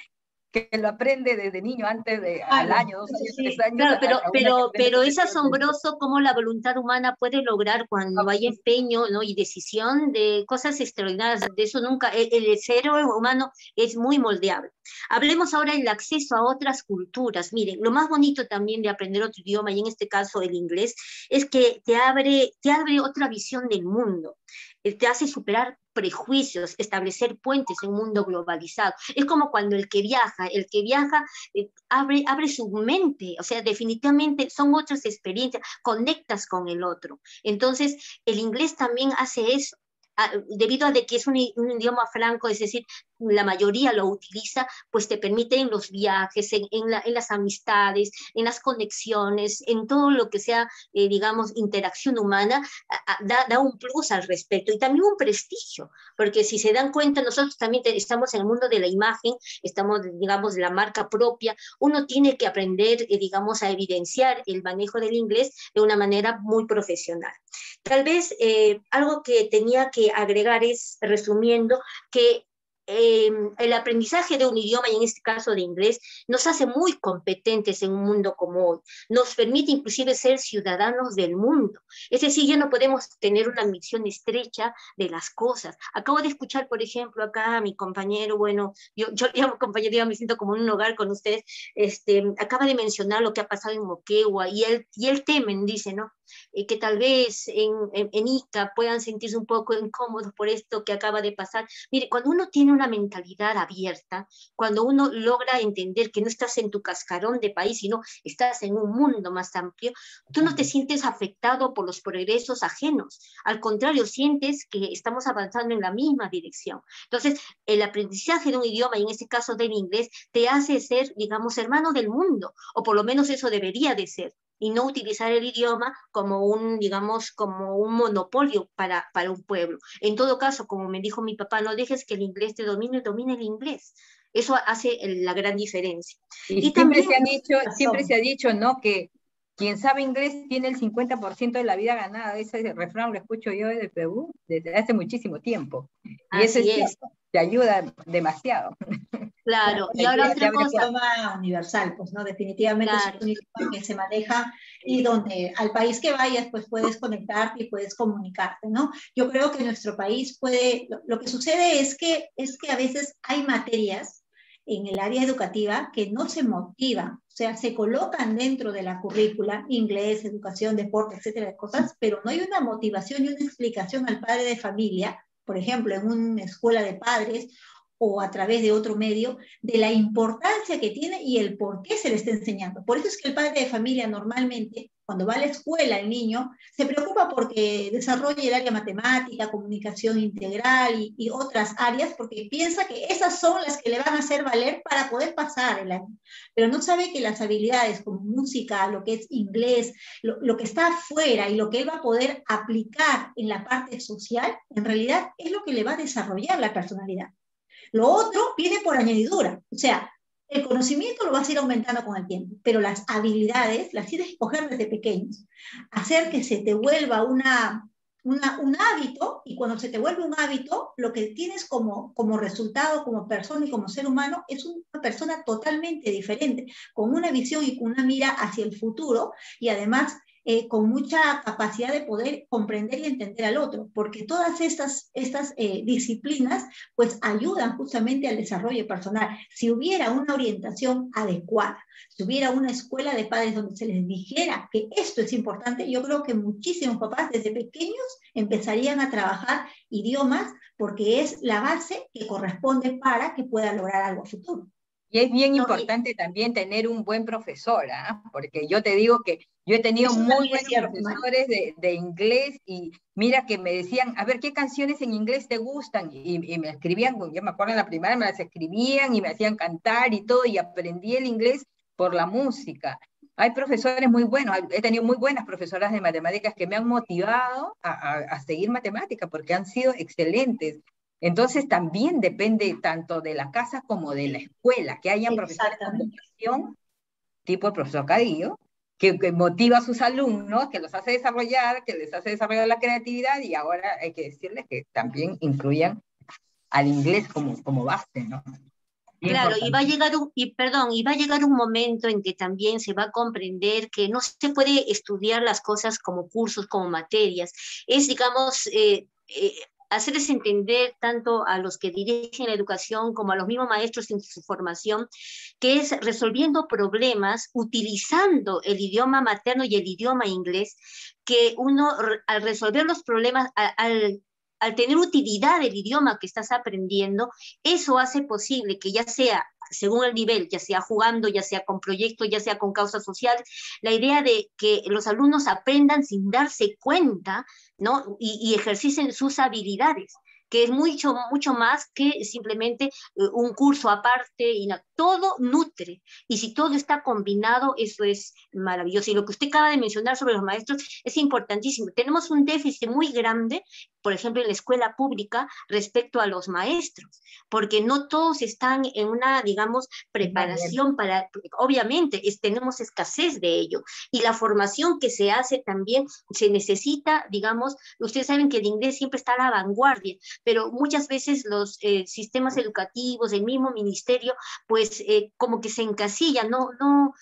que lo aprende desde niño, antes de al año, 2 años, 3 años. Claro, pero es asombroso cómo la voluntad humana puede lograr, cuando hay empeño, ¿no? Y decisión, de cosas extraordinarias. De eso nunca, el ser humano es muy moldeable. Hablemos ahora del acceso a otras culturas. Miren, lo más bonito también de aprender otro idioma, y en este caso el inglés, es que te abre otra visión del mundo. Te hace superar prejuicios, establecer puentes en un mundo globalizado. Es como cuando el que viaja abre su mente, o sea, definitivamente son otras experiencias, conectas con el otro. Entonces, el inglés también hace eso, debido a de que es un idioma franco, es decir, la mayoría lo utiliza, pues te permite en los viajes, en las amistades, en las conexiones, en todo lo que sea, digamos, interacción humana, da un plus al respecto y también un prestigio, porque si se dan cuenta, nosotros también estamos en el mundo de la imagen, estamos, digamos, de la marca propia, uno tiene que aprender, digamos, a evidenciar el manejo del inglés de una manera muy profesional. Tal vez algo que tenía que agregar es, resumiendo, que el aprendizaje de un idioma, y en este caso de inglés, nos hace muy competentes en un mundo como hoy. Nos permite inclusive ser ciudadanos del mundo. Es decir, ya no podemos tener una visión estrecha de las cosas. Acabo de escuchar, por ejemplo, acá a mi compañero, bueno, yo llamo compañero, ya me siento como en un hogar con ustedes, acaba de mencionar lo que ha pasado en Moquegua, y él temen, dice, ¿no? Que tal vez en Ica puedan sentirse un poco incómodos por esto que acaba de pasar. Mire, cuando uno tiene una mentalidad abierta, cuando uno logra entender que no estás en tu cascarón de país, sino estás en un mundo más amplio, tú no te sientes afectado por los progresos ajenos. Al contrario, sientes que estamos avanzando en la misma dirección. Entonces, el aprendizaje de un idioma, y en este caso del inglés, te hace ser, digamos, hermano del mundo, o por lo menos eso debería de ser, y no utilizar el idioma como un, digamos, como un monopolio para un pueblo. En todo caso, como me dijo mi papá, no dejes que el inglés te domine, domina el inglés. Eso hace la gran diferencia. Y siempre se ha dicho, ¿no?, que quien sabe inglés tiene el 50% de la vida ganada. Ese refrán lo escucho yo desde Perú desde hace muchísimo tiempo. Y así eso es, te ayuda demasiado. Claro, y ahora otra cosa. Es un idioma universal, pues, ¿no? Definitivamente claro. Es un idioma que se maneja y donde al país que vayas, pues puedes conectarte y puedes comunicarte, ¿no? Yo creo que nuestro país puede, lo que sucede es que a veces hay materias en el área educativa que no se motivan, o sea, se colocan dentro de la currícula, inglés, educación, deporte, etcétera, de cosas, pero no hay una motivación y una explicación al padre de familia, por ejemplo, en una escuela de padres, o a través de otro medio, de la importancia que tiene y el por qué se le está enseñando. Por eso es que el padre de familia normalmente, cuando va a la escuela el niño, se preocupa porque desarrolle el área matemática, comunicación integral y otras áreas, porque piensa que esas son las que le van a hacer valer para poder pasar el año. Pero no sabe que las habilidades como música, lo que es inglés, lo que está afuera y lo que él va a poder aplicar en la parte social, en realidad es lo que le va a desarrollar la personalidad. Lo otro viene por añadidura, o sea, El conocimiento lo vas a ir aumentando con el tiempo, pero las habilidades las tienes que coger desde pequeños. Hacer que se te vuelva un hábito, y cuando se te vuelve un hábito, lo que tienes como resultado, como persona y como ser humano, es una persona totalmente diferente, con una visión y con una mira hacia el futuro, y además con mucha capacidad de poder comprender y entender al otro, porque todas estas disciplinas pues ayudan justamente al desarrollo personal. Si hubiera una orientación adecuada, si hubiera una escuela de padres donde se les dijera que esto es importante, yo creo que muchísimos papás desde pequeños empezarían a trabajar idiomas, porque es la base que corresponde para que pueda lograr algo a futuro. Y es bien importante también tener un buen profesor, ¿ah? Porque yo te digo que yo he tenido muy buenos profesores de inglés, y mira que me decían, a ver, ¿qué canciones en inglés te gustan? Y me escribían, yo me acuerdo en la primaria me las escribían y me hacían cantar y todo, y aprendí el inglés por la música. Hay profesores muy buenos, he tenido muy buenas profesoras de matemáticas que me han motivado a seguir matemáticas, porque han sido excelentes. Entonces también depende tanto de la casa como de la escuela, que hayan profesores con vocación, tipo el profesor Cadillo, que motiva a sus alumnos, que los hace desarrollar, que les hace desarrollar la creatividad, y ahora hay que decirles que también incluyan al inglés como base, ¿no? Claro, y va a llegar un momento en que también se va a comprender que no se puede estudiar las cosas como cursos, como materias. Es, digamos, hacerles entender tanto a los que dirigen la educación como a los mismos maestros en su formación, que es resolviendo problemas utilizando el idioma materno y el idioma inglés, que uno al resolver los problemas, al tener utilidad del idioma que estás aprendiendo, eso hace posible que ya sea según el nivel, ya sea jugando, ya sea con proyectos, ya sea con causas sociales, la idea de que los alumnos aprendan sin darse cuenta, ¿no? Y ejerciten sus habilidades, que es mucho, mucho más que simplemente un curso aparte, y no, todo nutre, y si todo está combinado, eso es maravilloso. Y lo que usted acaba de mencionar sobre los maestros es importantísimo. Tenemos un déficit muy grande, por ejemplo, en la escuela pública respecto a los maestros, porque no todos están en una, digamos, preparación para, obviamente, tenemos escasez de ello, y la formación que se hace también se necesita, digamos, ustedes saben que el inglés siempre está a la vanguardia, pero muchas veces los sistemas educativos, el mismo ministerio, pues como que se encasilla, no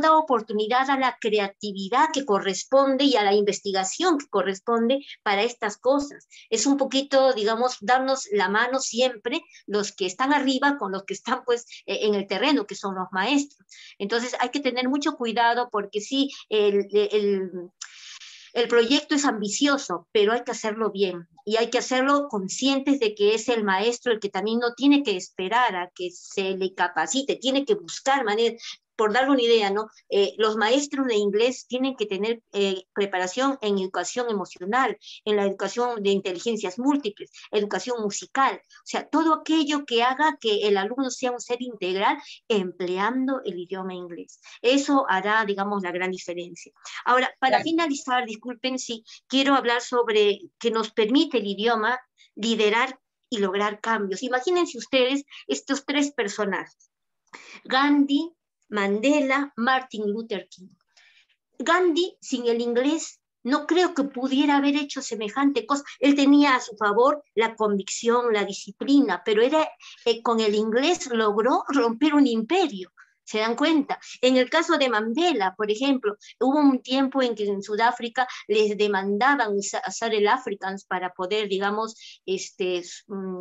da oportunidad a la creatividad que corresponde y a la investigación que corresponde para estas cosas. Es un poquito, digamos, darnos la mano siempre los que están arriba con los que están pues en el terreno, que son los maestros. Entonces hay que tener mucho cuidado, porque sí, el proyecto es ambicioso, pero hay que hacerlo bien, y hay que hacerlo conscientes de que es el maestro el que también no tiene que esperar a que se le capacite, tiene que buscar maneras. Por darle una idea, ¿no? Los maestros de inglés tienen que tener preparación en educación emocional, en la educación de inteligencias múltiples, educación musical, o sea, todo aquello que haga que el alumno sea un ser integral empleando el idioma inglés. Eso hará, digamos, la gran diferencia. Ahora, para finalizar, disculpen si quiero hablar sobre que nos permite el idioma liderar y lograr cambios. Imagínense ustedes estos tres personajes: Gandhi, Mandela, Martin Luther King. Gandhi, sin el inglés, no creo que pudiera haber hecho semejante cosa. Él tenía a su favor la convicción, la disciplina, pero con el inglés logró romper un imperio. ¿Se dan cuenta? En el caso de Mandela, por ejemplo, hubo un tiempo en que en Sudáfrica les demandaban usar el Afrikaans para poder, digamos,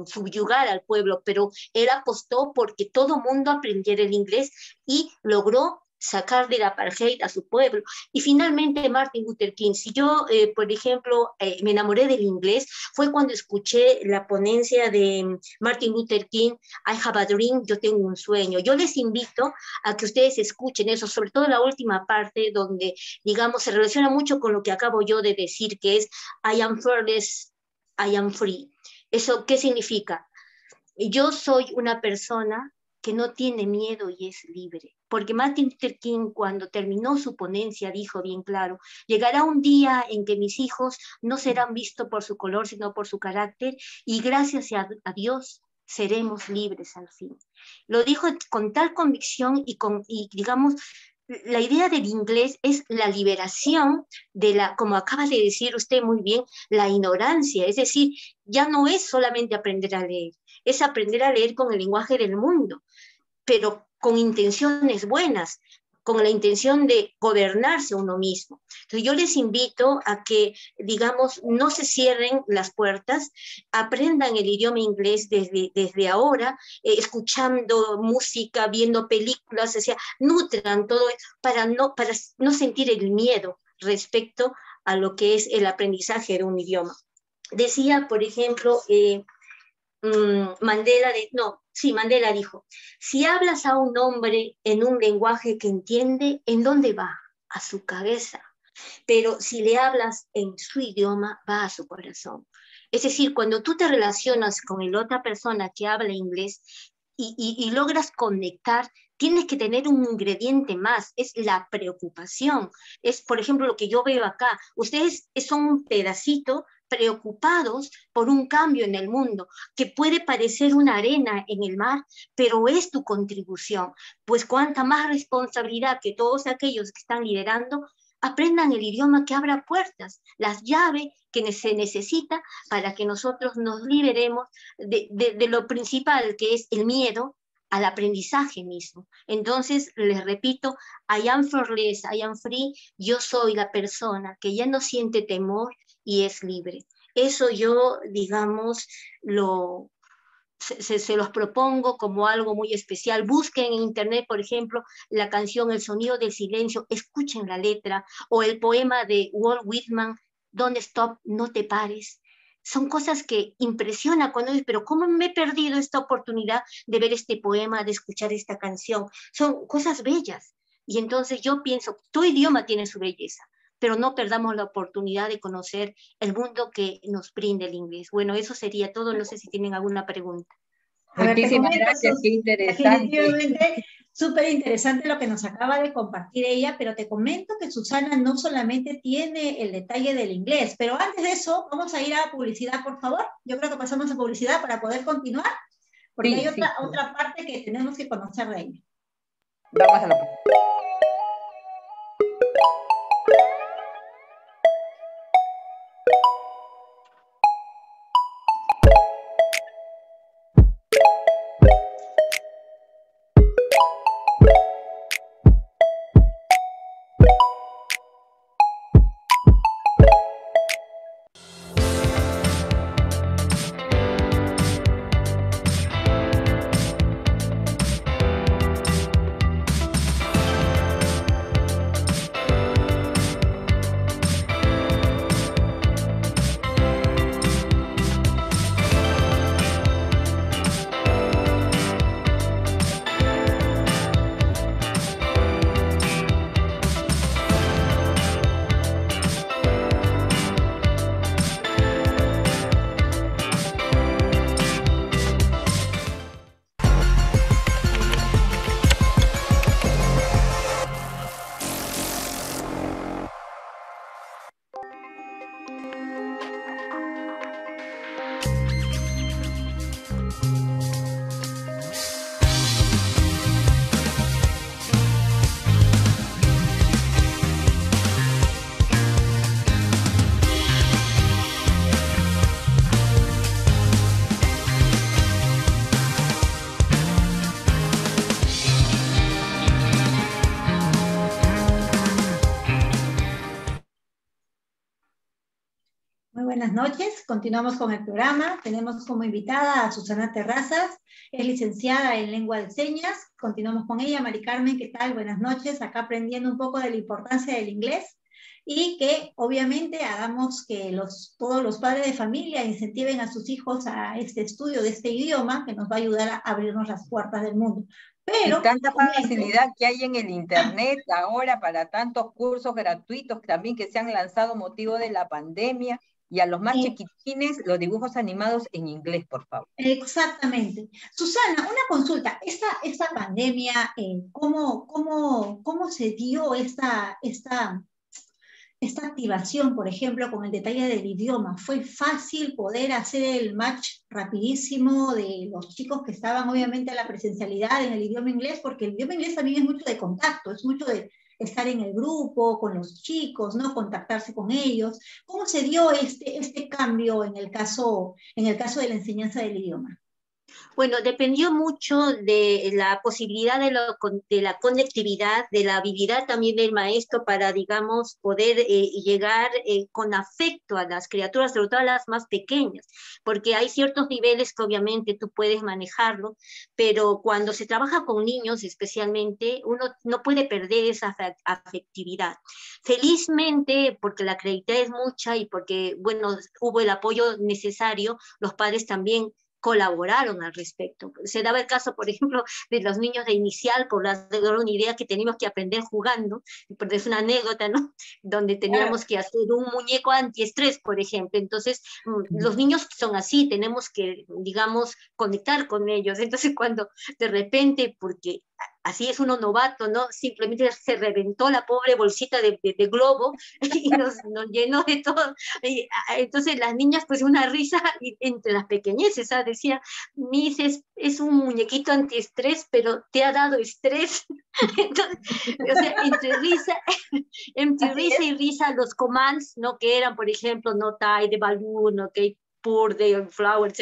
subyugar al pueblo, pero él apostó porque todo mundo aprendiera el inglés y logró sacar del apartheid a su pueblo. Y finalmente Martin Luther King. Si yo, por ejemplo, me enamoré del inglés, fue cuando escuché la ponencia de Martin Luther King, I have a dream, yo tengo un sueño. Yo les invito a que ustedes escuchen eso, sobre todo la última parte, donde, digamos, se relaciona mucho con lo que acabo yo de decir, que es I am fearless, I am free. ¿Eso qué significa? Yo soy una persona que no tiene miedo y es libre. Porque Martin Luther King, cuando terminó su ponencia, dijo bien claro: llegará un día en que mis hijos no serán vistos por su color, sino por su carácter, y gracias a Dios seremos libres al fin. Lo dijo con tal convicción y digamos, la idea del inglés es la liberación de la, como acaba de decir usted muy bien, la ignorancia. Es decir, ya no es solamente aprender a leer, es aprender a leer con el lenguaje del mundo, pero con intenciones buenas, con la intención de gobernarse uno mismo. Entonces yo les invito a que, digamos, no se cierren las puertas, aprendan el idioma inglés desde ahora, escuchando música, viendo películas, o sea, nutran todo para no sentir el miedo respecto a lo que es el aprendizaje de un idioma. Decía, por ejemplo, Mandela dijo, si hablas a un hombre en un lenguaje que entiende, ¿en dónde va? A su cabeza. Pero si le hablas en su idioma, va a su corazón. Es decir, cuando tú te relacionas con la otra persona que habla inglés y logras conectar, tienes que tener un ingrediente más, es la preocupación. Es, por ejemplo, lo que yo veo acá. Ustedes son un pedacito preocupados por un cambio en el mundo, que puede parecer una arena en el mar, pero es tu contribución. Pues cuánta más responsabilidad que todos aquellos que están liderando aprendan el idioma que abra puertas, las llaves que se necesita para que nosotros nos liberemos de lo principal, que es el miedo al aprendizaje mismo. Entonces, les repito, I am fearless, I am free, yo soy la persona que ya no siente temor y es libre. Eso yo, digamos, se los propongo como algo muy especial. Busquen en internet, por ejemplo, la canción El sonido del silencio, escuchen la letra, o el poema de Walt Whitman, Don't Stop, no te pares. Son cosas que impresionan cuando dices, pero ¿cómo me he perdido esta oportunidad de ver este poema, de escuchar esta canción? Son cosas bellas. Y entonces yo pienso, tu idioma tiene su belleza, pero no perdamos la oportunidad de conocer el mundo que nos brinda el inglés. Bueno, eso sería todo. No sé si tienen alguna pregunta. Muchísimas gracias, qué interesante. Definitivamente, súper interesante lo que nos acaba de compartir ella, pero te comento que Susana no solamente tiene el detalle del inglés, pero antes de eso, vamos a ir a publicidad, por favor. Yo creo que pasamos a publicidad para poder continuar, porque hay otra parte que tenemos que conocer de ella. Vamos a la publicidad. Buenas noches, continuamos con el programa. Tenemos como invitada a Susana Terrazas, es licenciada en lengua de señas. Continuamos con ella. Mari Carmen, ¿qué tal? Buenas noches, acá aprendiendo un poco de la importancia del inglés y que obviamente hagamos que todos los padres de familia incentiven a sus hijos a este estudio de este idioma que nos va a ayudar a abrirnos las puertas del mundo. Pero, y tanta facilidad que hay en el internet ahora para tantos cursos gratuitos también que se han lanzado motivo de la pandemia. Y a los más chiquitines, los dibujos animados en inglés, por favor. Exactamente. Susana, una consulta. Esta pandemia, ¿cómo se dio esta esta activación, por ejemplo, con el detalle del idioma? ¿Fue fácil poder hacer el match rapidísimo de los chicos que estaban obviamente a la presencialidad en el idioma inglés? Porque el idioma inglés también es mucho de contacto, es mucho de estar en el grupo, con los chicos, ¿no? Contactarse con ellos. ¿Cómo se dio este cambio en el caso de la enseñanza del idioma? Bueno, dependió mucho de la posibilidad de la conectividad, de la habilidad también del maestro para, digamos, poder llegar con afecto a las criaturas, sobre todo a las más pequeñas, porque hay ciertos niveles que obviamente tú puedes manejarlo, pero cuando se trabaja con niños especialmente, uno no puede perder esa afectividad. Felizmente, porque la creatividad es mucha y porque, bueno, hubo el apoyo necesario, los padres también colaboraron al respecto. Se daba el caso, por ejemplo, de los niños de inicial, por dar una idea que teníamos que aprender jugando, porque es una anécdota, ¿no? Donde teníamos que hacer un muñeco antiestrés, por ejemplo. Entonces, los niños son así, tenemos que, digamos, conectar con ellos. Entonces, cuando de repente, porque así es uno novato, ¿no? Simplemente se reventó la pobre bolsita de globo y nos llenó de todo. Y, entonces las niñas, pues una risa entre las pequeñeces, ¿sabes? Decía, Miss, es un muñequito antiestrés, pero te ha dado estrés. Entonces, o sea, entre risa y risa, los commands, ¿no? Que eran, por ejemplo, no tie the balloon, ok, pour the flowers,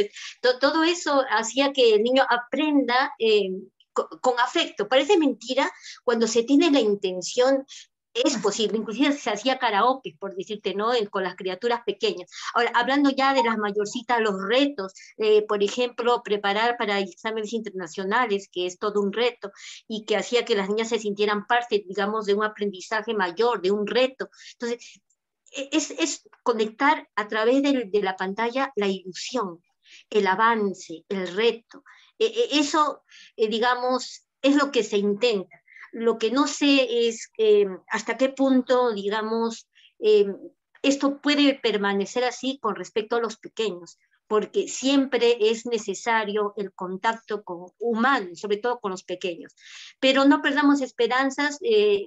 todo eso hacía que el niño aprenda con afecto. Parece mentira cuando se tiene la intención. Es posible, inclusive se hacía karaoke, por decirte, ¿no? Con las criaturas pequeñas. Ahora, hablando ya de las mayorcitas, los retos, por ejemplo, preparar para exámenes internacionales, que es todo un reto, y que hacía que las niñas se sintieran parte, digamos, de un aprendizaje mayor, de un reto. Entonces, es conectar a través de la pantalla la ilusión, el avance, el reto. Eso, digamos, es lo que se intenta. Lo que no sé es hasta qué punto, digamos, esto puede permanecer así con respecto a los pequeños, porque siempre es necesario el contacto humano, sobre todo con los pequeños. Pero no perdamos esperanzas,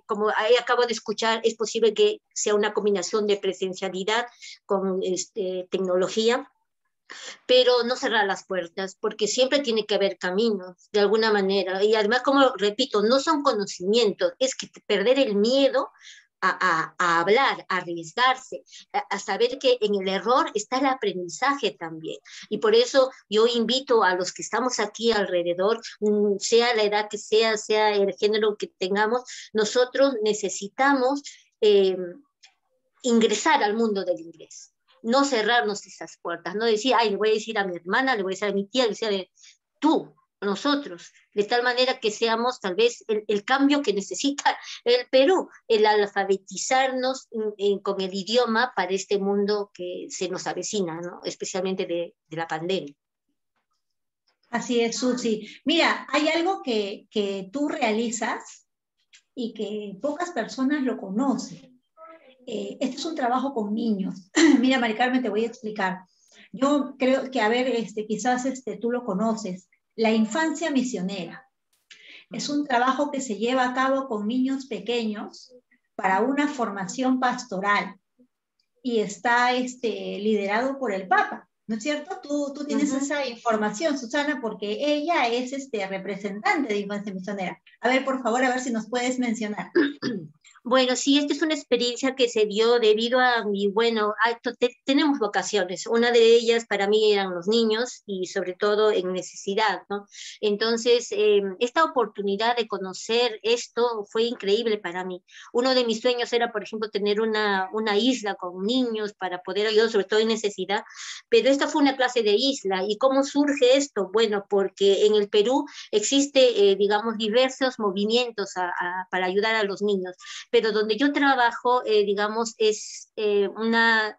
como ahí acabo de escuchar, es posible que sea una combinación de presencialidad con tecnología, pero no cerrar las puertas, porque siempre tiene que haber caminos, de alguna manera. Y además, como repito, no son conocimientos, es que perder el miedo a hablar, a arriesgarse, a saber que en el error está el aprendizaje también. Y por eso yo invito a los que estamos aquí alrededor, sea la edad que sea el género que tengamos, nosotros necesitamos ingresar al mundo del inglés. No cerrarnos esas puertas, no decir, ay, le voy a decir a mi hermana, le voy a decir a mi tía, le voy a decir tú, nosotros, de tal manera que seamos tal vez el cambio que necesita el Perú, el alfabetizarnos con el idioma para este mundo que se nos avecina, ¿no? Especialmente de la pandemia. Así es, Susi. Mira, hay algo que tú realizas y que pocas personas lo conocen. Este es un trabajo con niños. Mira, Mari Carmen, te voy a explicar. Yo creo que, a ver, quizás tú lo conoces. La infancia misionera. Es un trabajo que se lleva a cabo con niños pequeños para una formación pastoral y está liderado por el Papa, ¿no es cierto? Tú tienes esa información, Susana, porque ella es representante de infancia misionera. A ver, por favor, a ver si nos puedes mencionar. Bueno, sí, esta es una experiencia que se dio debido a tenemos vocaciones. Una de ellas para mí eran los niños y sobre todo en necesidad, ¿no? Entonces, esta oportunidad de conocer esto fue increíble para mí. Uno de mis sueños era, por ejemplo, tener una isla con niños para poder ayudar, sobre todo en necesidad, pero esta fue una clase de isla. ¿Y cómo surge esto? Bueno, porque en el Perú existe, digamos, diversos movimientos para ayudar a los niños, pero donde yo trabajo, digamos, es una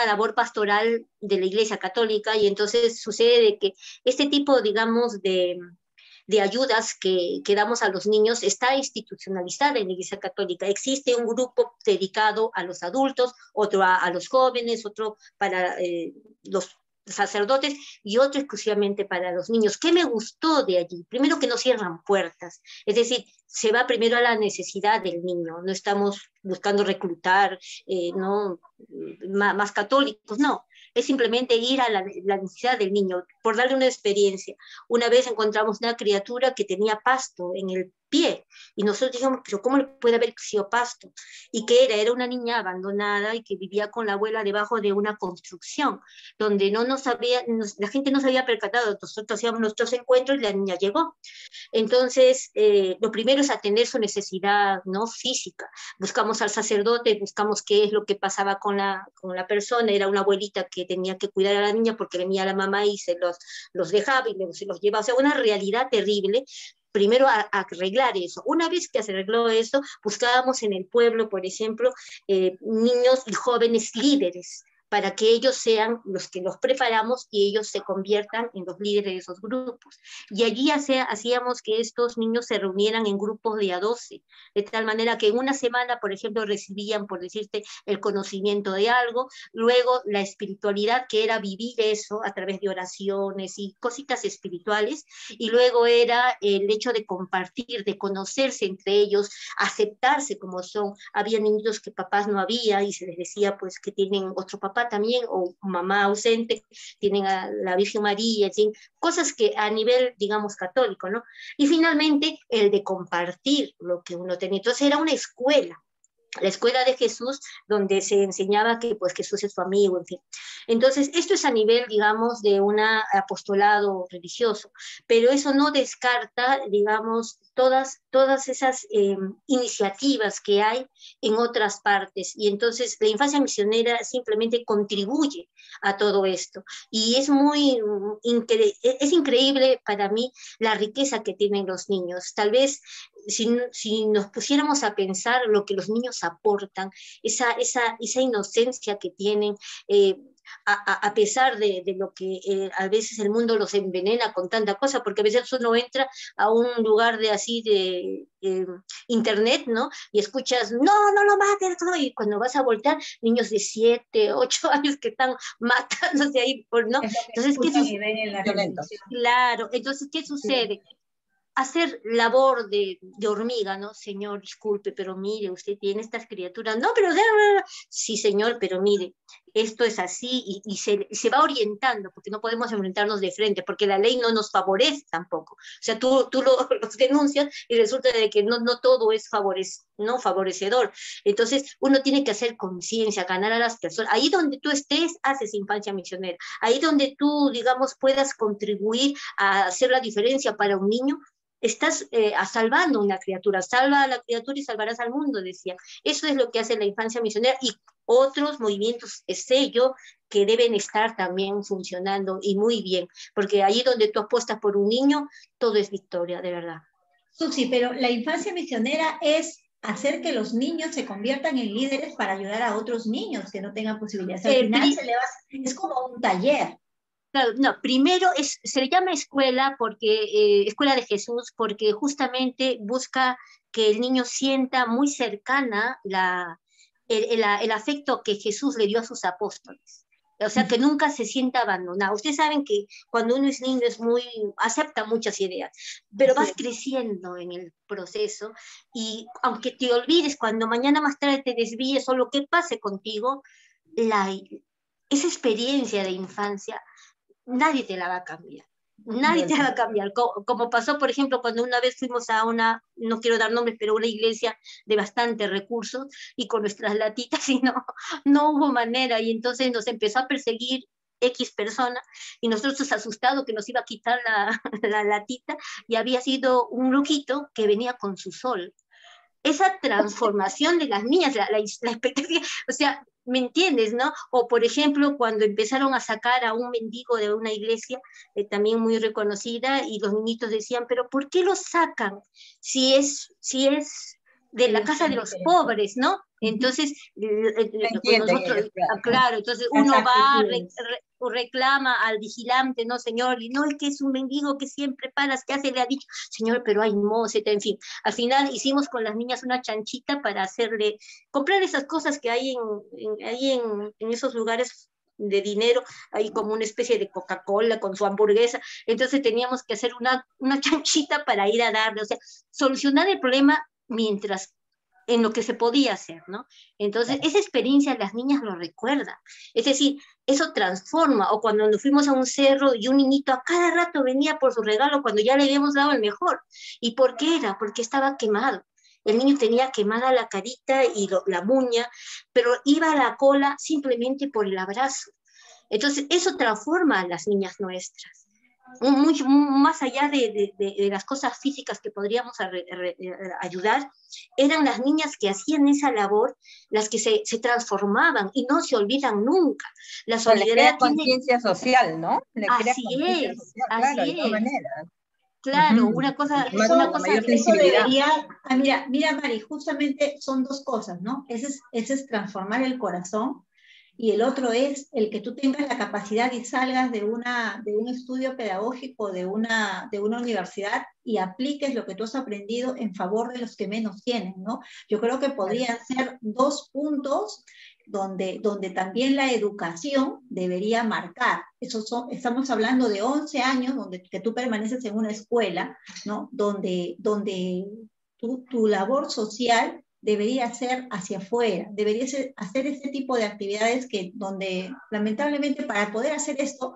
labor pastoral de la Iglesia Católica, y entonces sucede de que este tipo, digamos, de ayudas que damos a los niños está institucionalizada en la Iglesia Católica. Existe un grupo dedicado a los adultos, otro a los jóvenes, otro para sacerdotes y otro exclusivamente para los niños. ¿Qué me gustó de allí? Primero que no cierran puertas, es decir, se va primero a la necesidad del niño, no estamos buscando reclutar ¿no? más católicos, no, es simplemente ir a la necesidad del niño, por darle una experiencia. Una vez encontramos una criatura que tenía pasto en el pie, y nosotros dijimos, pero ¿cómo le puede haber sido pasto? ¿Y qué era? Era una niña abandonada y que vivía con la abuela debajo de una construcción, donde la gente no se había percatado, nosotros hacíamos nuestros encuentros y la niña llegó. Entonces, lo primero es atender su necesidad, ¿no? Física. Buscamos al sacerdote, buscamos qué es lo que pasaba con la persona, era una abuelita que tenía que cuidar a la niña porque venía la mamá y se los dejaba y luego se los llevaba, o sea, una realidad terrible. Primero a arreglar eso. Una vez que se arregló eso, buscábamos en el pueblo, por ejemplo, niños y jóvenes líderes, para que ellos sean los que los preparamos y ellos se conviertan en los líderes de esos grupos. Y allí hacíamos que estos niños se reunieran en grupos de a 12, de tal manera que en una semana, por ejemplo, recibían, por decirte, el conocimiento de algo, luego la espiritualidad, que era vivir eso a través de oraciones y cositas espirituales, y luego era el hecho de compartir, de conocerse entre ellos, aceptarse como son. Había niños que papás no había y se les decía pues que tienen otro papá también, o mamá ausente, tienen a la Virgen María, en fin, cosas que a nivel, digamos, católico, ¿no? Y finalmente, el de compartir lo que uno tenía. Entonces era una escuela, la escuela de Jesús, donde se enseñaba que pues Jesús es su amigo, en fin. Entonces, esto es a nivel, digamos, de un apostolado religioso, pero eso no descarta, digamos, todas esas iniciativas que hay en otras partes, y entonces la infancia misionera simplemente contribuye a todo esto, y es es increíble para mí la riqueza que tienen los niños. Tal vez si nos pusiéramos a pensar lo que los niños aportan, esa inocencia que tienen, a pesar de lo que a veces el mundo los envenena con tanta cosa, porque a veces uno entra a un lugar de así de internet, ¿no? Y escuchas, no lo maten, y cuando vas a voltear, niños de 7, 8 años que están matándose ahí, ¿no? Entonces, ¿qué sucede? Claro, entonces, ¿qué sucede? Hacer labor de hormiga, ¿no? Señor, disculpe, pero mire, usted tiene estas criaturas. No, pero sí, señor, pero mire, esto es así, y se va orientando, porque no podemos enfrentarnos de frente, porque la ley no nos favorece tampoco. O sea, tú los denuncias y resulta de que no todo es no favorecedor. Entonces, uno tiene que hacer conciencia, ganar a las personas. Ahí donde tú estés, haces infancia misionera. Ahí donde tú, digamos, puedas contribuir a hacer la diferencia para un niño, estás salvando una criatura. Salva a la criatura y salvarás al mundo, decía. Eso es lo que hace la infancia misionera y otros movimientos, sé yo, que deben estar también funcionando y muy bien, porque allí donde tú apuestas por un niño, todo es victoria, de verdad. Susi, pero la infancia misionera es hacer que los niños se conviertan en líderes para ayudar a otros niños que no tengan posibilidades. Al final es como un taller. Claro, no, primero se le llama escuela escuela de Jesús, porque justamente busca que el niño sienta muy cercana el afecto que Jesús le dio a sus apóstoles. O sea, que nunca se sienta abandonado. Ustedes saben que cuando uno es niño acepta muchas ideas, pero vas creciendo en el proceso, y aunque te olvides, cuando mañana más tarde te desvíes o lo que pase contigo, esa experiencia de infancia nadie te la va a cambiar. Nadie te va a cambiar. Como pasó, por ejemplo, cuando una vez fuimos a no quiero dar nombres, pero una iglesia de bastantes recursos, y con nuestras latitas, y no hubo manera, y entonces nos empezó a perseguir X persona, y nosotros asustados que nos iba a quitar la latita, y había sido un loquito que venía con su sol. Esa transformación de las niñas, la expectativa, o sea, ¿me entiendes, no? O, por ejemplo, cuando empezaron a sacar a un mendigo de una iglesia, también muy reconocida, y los niñitos decían, pero ¿por qué lo sacan si es de la casa de los pobres, ¿no? Entonces, nosotros, claro, entonces uno va, reclama al vigilante, no, señor, y no, es que es un mendigo que siempre paras, ¿qué hace? Le ha dicho, señor, pero hay moseta, en fin. Al final hicimos con las niñas una chanchita para comprar esas cosas que hay en esos lugares de dinero, ahí como una especie de Coca-Cola con su hamburguesa, entonces teníamos que hacer una chanchita para ir a darle, o sea, solucionar el problema mientras en lo que se podía hacer, ¿no? Entonces, esa experiencia las niñas lo recuerdan. Es decir, eso transforma. O cuando nos fuimos a un cerro y un niñito a cada rato venía por su regalo cuando ya le habíamos dado el mejor. ¿Y por qué era? Porque estaba quemado. El niño tenía quemada la carita y la muña, pero iba a la cola simplemente por el abrazo. Entonces, eso transforma a las niñas nuestras. Más allá de las cosas físicas que podríamos ayudar, eran las niñas que hacían esa labor las que se transformaban y no se olvidan nunca. La solidaridad le crea conciencia social, ¿no? Le crea así conciencia es, social, así claro, de todas es. maneras. Claro, una cosa, una cosa mayor eso sensibilidad. debería, mira Mari, justamente son dos cosas, ¿no? Ese es transformar el corazón, y el otro es el que tú tengas la capacidad y salgas de un estudio pedagógico, de una universidad, y apliques lo que tú has aprendido en favor de los que menos tienen, ¿no? Yo creo que podrían ser dos puntos donde también la educación debería marcar. Estamos hablando de 11 años que tú permaneces en una escuela, ¿no? Donde tu labor social debería ser hacia afuera, debería hacer este tipo de actividades donde lamentablemente para poder hacer esto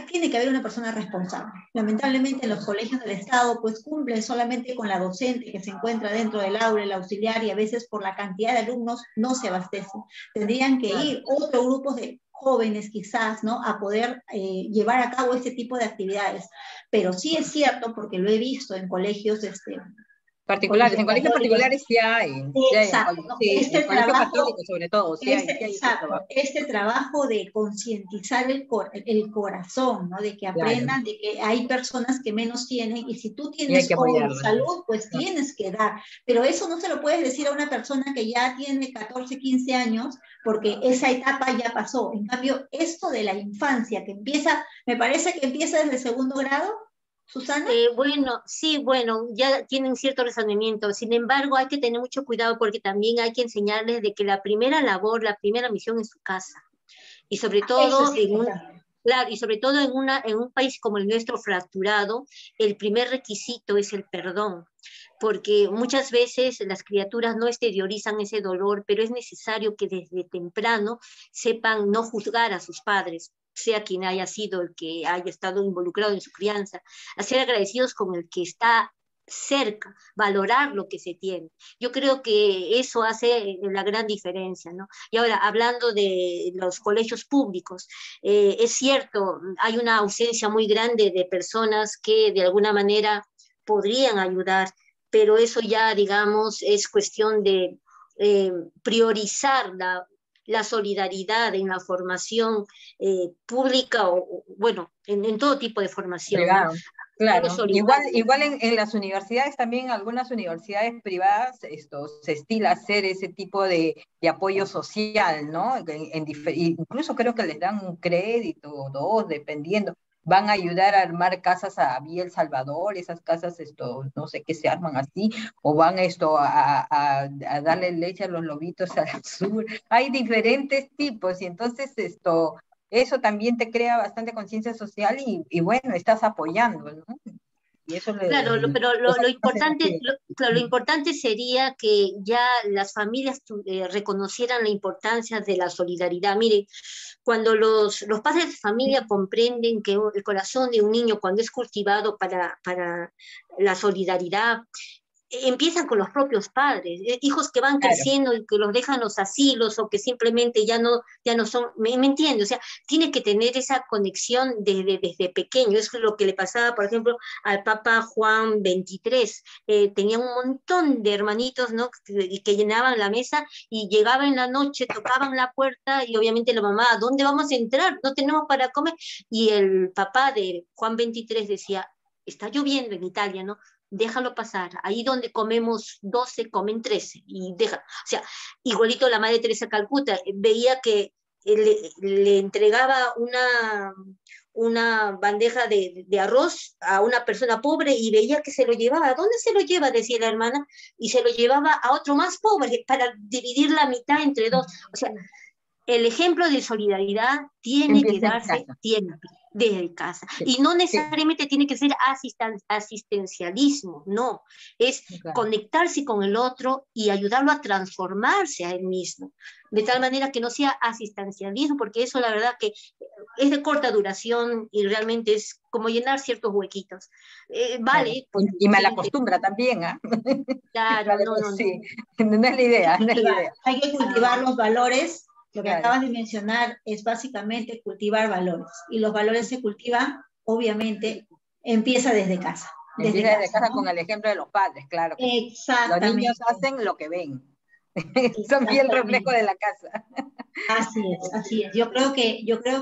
tiene que haber una persona responsable. Lamentablemente en los colegios del Estado pues cumplen solamente con la docente que se encuentra dentro del aula, el auxiliar, y a veces por la cantidad de alumnos no se abastecen. Tendrían que ir otros grupos de jóvenes quizás, ¿no? A poder llevar a cabo este tipo de actividades. Pero sí es cierto, porque lo he visto en colegios particulares, en colegios particulares sí hay. Exacto, ¿no? Sí, en colegios católicos sobre todo, sí hay exacto, este trabajo de concientizar el corazón, ¿no? De que aprendan, de que hay personas que menos tienen, y si tú tienes hoy salud, pues tienes que dar. Pero eso no se lo puedes decir a una persona que ya tiene 14, 15 años, porque esa etapa ya pasó. En cambio, esto de la infancia, que empieza, me parece que empieza desde segundo grado, Susana. Bueno, sí, bueno, ya tienen cierto razonamiento. Sin embargo, hay que tener mucho cuidado porque también hay que enseñarles de que la primera labor, la primera misión es su casa. Y sobre todo claro, y sobre todo en un país como el nuestro fracturado, el primer requisito es el perdón, porque muchas veces las criaturas no exteriorizan ese dolor, pero es necesario que desde temprano sepan no juzgar a sus padres, sea quien haya sido el que haya estado involucrado en su crianza, a ser agradecidos con el que está cerca, valorar lo que se tiene. Yo creo que eso hace la gran diferencia, ¿no? Y ahora, hablando de los colegios públicos, es cierto, hay una ausencia muy grande de personas que de alguna manera podrían ayudar, pero eso ya, digamos, es cuestión de priorizar la solidaridad en la formación pública o bueno, en todo tipo de formación, ¿no? Claro, igual en las universidades también, algunas universidades privadas, se estila hacer ese tipo de apoyo social, ¿no? Incluso creo que les dan un crédito o dos, dependiendo. Van a ayudar a armar casas a Villa El Salvador, esas casas, no sé qué se arman así, o van a darle leche a los lobitos al sur. Hay diferentes tipos, y entonces eso también te crea bastante conciencia social y bueno, estás apoyando, ¿no? Y eso claro, pero lo importante sería que ya las familias reconocieran la importancia de la solidaridad. Mire, cuando los padres de familia comprenden que el corazón de un niño, cuando es cultivado para la solidaridad, empiezan con los propios padres, hijos que van creciendo y que los dejan los asilos o que simplemente ya no son, ¿me entiendes? O sea, tiene que tener esa conexión desde pequeño. Es lo que le pasaba, por ejemplo, al Papa Juan XXIII. Tenía un montón de hermanitos, ¿no? que llenaban la mesa y llegaba en la noche, tocaban la puerta y obviamente la mamá, ¿a dónde vamos a entrar? No tenemos para comer. Y el papá de Juan XXIII decía, está lloviendo en Italia, ¿no? Déjalo pasar, ahí donde comemos 12, comen 13, y deja, o sea, igualito la Madre Teresa Calcuta, veía que le entregaba una bandeja de arroz a una persona pobre y veía que se lo llevaba. ¿A dónde se lo lleva?, decía la hermana, y se lo llevaba a otro más pobre para dividir la mitad entre dos. O sea, el ejemplo de solidaridad tiene que darse siempre desde casa. Y no necesariamente tiene que ser asistencialismo, no. Es conectarse con el otro y ayudarlo a transformarse a él mismo. De tal manera que no sea asistencialismo, porque eso la verdad que es de corta duración y realmente es como llenar ciertos huequitos. Vale. Y me la acostumbra también, ¿ah? Claro, sí. No es la idea, no es la idea. Hay que cultivar los valores. Lo que acabas de mencionar es básicamente cultivar valores. Y los valores se cultivan, obviamente, empieza desde casa. Empieza desde casa, ¿no? Con el ejemplo de los padres, claro. Exactamente. Los niños hacen lo que ven. Son bien reflejo de la casa. Así es, así es. Yo creo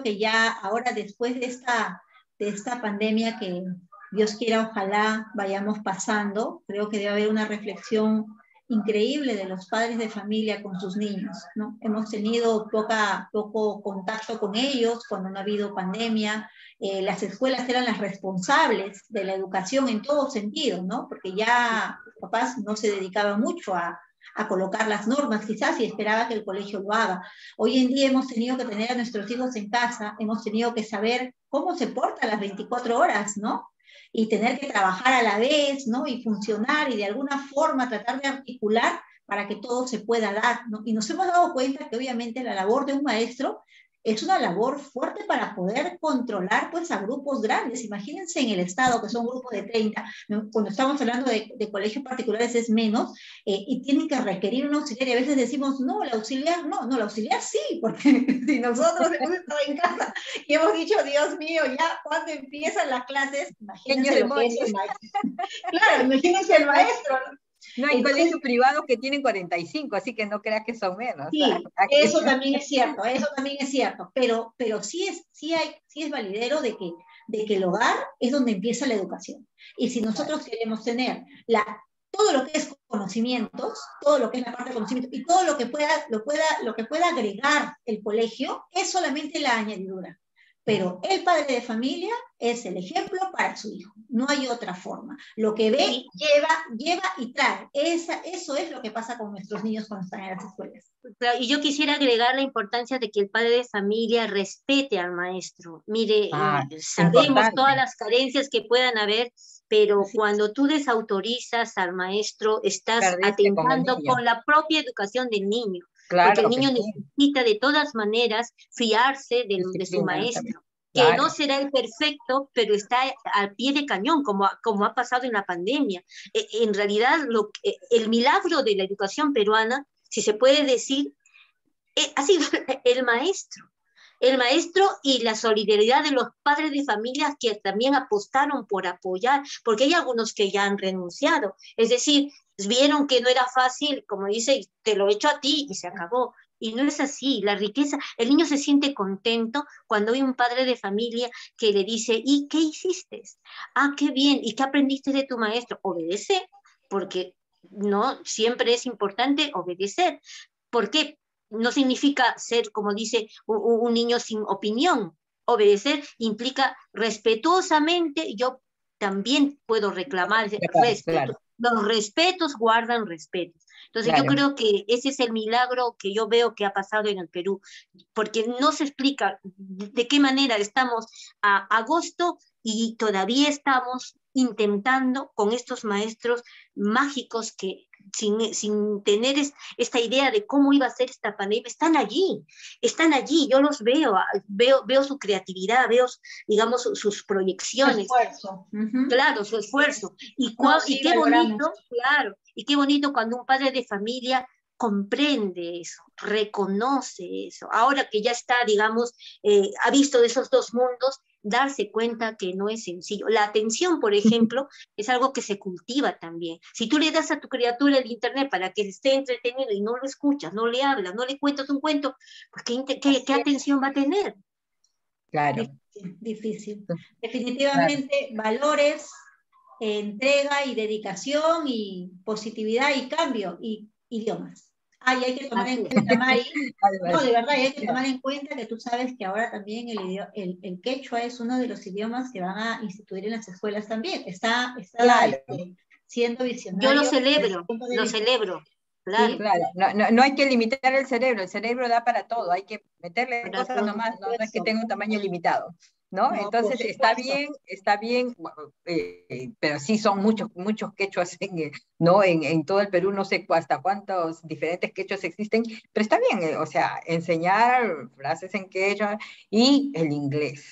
que ya ahora, después de esta pandemia que Dios quiera, ojalá vayamos pasando, creo que debe haber una reflexión increíble de los padres de familia con sus niños, ¿no? Hemos tenido poco contacto con ellos cuando no ha habido pandemia. Las escuelas eran las responsables de la educación en todo sentido, ¿no? Porque ya los papás no se dedicaban mucho a colocar las normas, quizás, y esperaba que el colegio lo haga. Hoy en día hemos tenido que tener a nuestros hijos en casa, hemos tenido que saber cómo se portan las 24 horas, ¿no? Y tener que trabajar a la vez, ¿no? Y funcionar y de alguna forma tratar de articular para que todo se pueda dar, ¿no? Y nos hemos dado cuenta que obviamente la labor de un maestro es una labor fuerte para poder controlar, pues, a grupos grandes. Imagínense en el Estado, que son grupos de 30, cuando estamos hablando de colegios particulares es menos, y tienen que requerir un auxiliar, y a veces decimos, no, el auxiliar sí, porque si nosotros hemos estado en casa y hemos dicho, Dios mío, ya cuando empiezan las clases, imagínense lo que es el maestro. Claro, imagínense el maestro, ¿no? No, hay colegios privados que tienen 45, así que no creas que son menos. Sí, eso también es cierto, pero sí es validero de que el hogar es donde empieza la educación. Y si nosotros queremos tener todo lo que es conocimientos, todo lo que es la parte de conocimiento y todo lo que pueda agregar el colegio, es solamente la añadidura. Pero el padre de familia es el ejemplo para su hijo. No hay otra forma. Lo que ve, lleva y trae. Eso es lo que pasa con nuestros niños cuando están en las escuelas. Y yo quisiera agregar la importancia de que el padre de familia respete al maestro. Mire, sabemos importante. Todas las carencias que puedan haber, pero cuando tú desautorizas al maestro, estás atentando con la propia educación del niño. Claro, porque el niño necesita de todas maneras fiarse de su maestro, que no será el perfecto, pero está al pie de cañón, como ha pasado en la pandemia. En realidad, el milagro de la educación peruana, si se puede decir, ha sido el maestro y la solidaridad de los padres de familias que también apostaron por apoyar, porque hay algunos que ya han renunciado, es decir, vieron que no era fácil, como dice, te lo echo a ti y se acabó. Y no es así, la riqueza, el niño se siente contento cuando hay un padre de familia que le dice, ¿y qué hiciste? Ah, qué bien, ¿y qué aprendiste de tu maestro? Obedece, porque no siempre es importante obedecer. ¿Por qué? No significa ser, como dice, un niño sin opinión. Obedecer implica respetuosamente, yo también puedo reclamar respeto. Claro. Los respetos guardan respetos. Entonces yo creo que ese es el milagro que yo veo que ha pasado en el Perú, porque no se explica de qué manera estamos a agosto y todavía estamos intentando con estos maestros mágicos que sin tener esta idea de cómo iba a ser esta pandemia, están allí, yo los veo su creatividad, veo, digamos, sus proyecciones. Su esfuerzo. Claro, su esfuerzo. Y qué bonito, claro, y qué bonito cuando un padre de familia comprende eso, reconoce eso. Ahora que ya está, digamos, ha visto de esos dos mundos, darse cuenta que no es sencillo. La atención, por ejemplo, es algo que se cultiva también. Si tú le das a tu criatura el internet para que esté entretenido y no lo escuchas, no le hablas, no le cuentas un cuento, pues ¿qué atención va a tener? Claro. Difícil. Definitivamente, valores, entrega y dedicación y positividad y cambio y idiomas. Hay que tomar en cuenta, Mari, no, de verdad, hay que tomar en cuenta que tú sabes que ahora también el quechua es uno de los idiomas que van a instituir en las escuelas también. Está siendo visionario. Yo lo celebro. Claro. Claro, no hay que limitar el cerebro da para todo, hay que meterle Para cosas todo. nomás, no es que Eso. tenga un tamaño limitado, ¿no? No, por Entonces supuesto. está bien, bueno, pero sí son muchos quechuas ¿no? En todo el Perú, no sé hasta cuántos diferentes quechuas existen, pero está bien, o sea, enseñar frases en quechua y el inglés,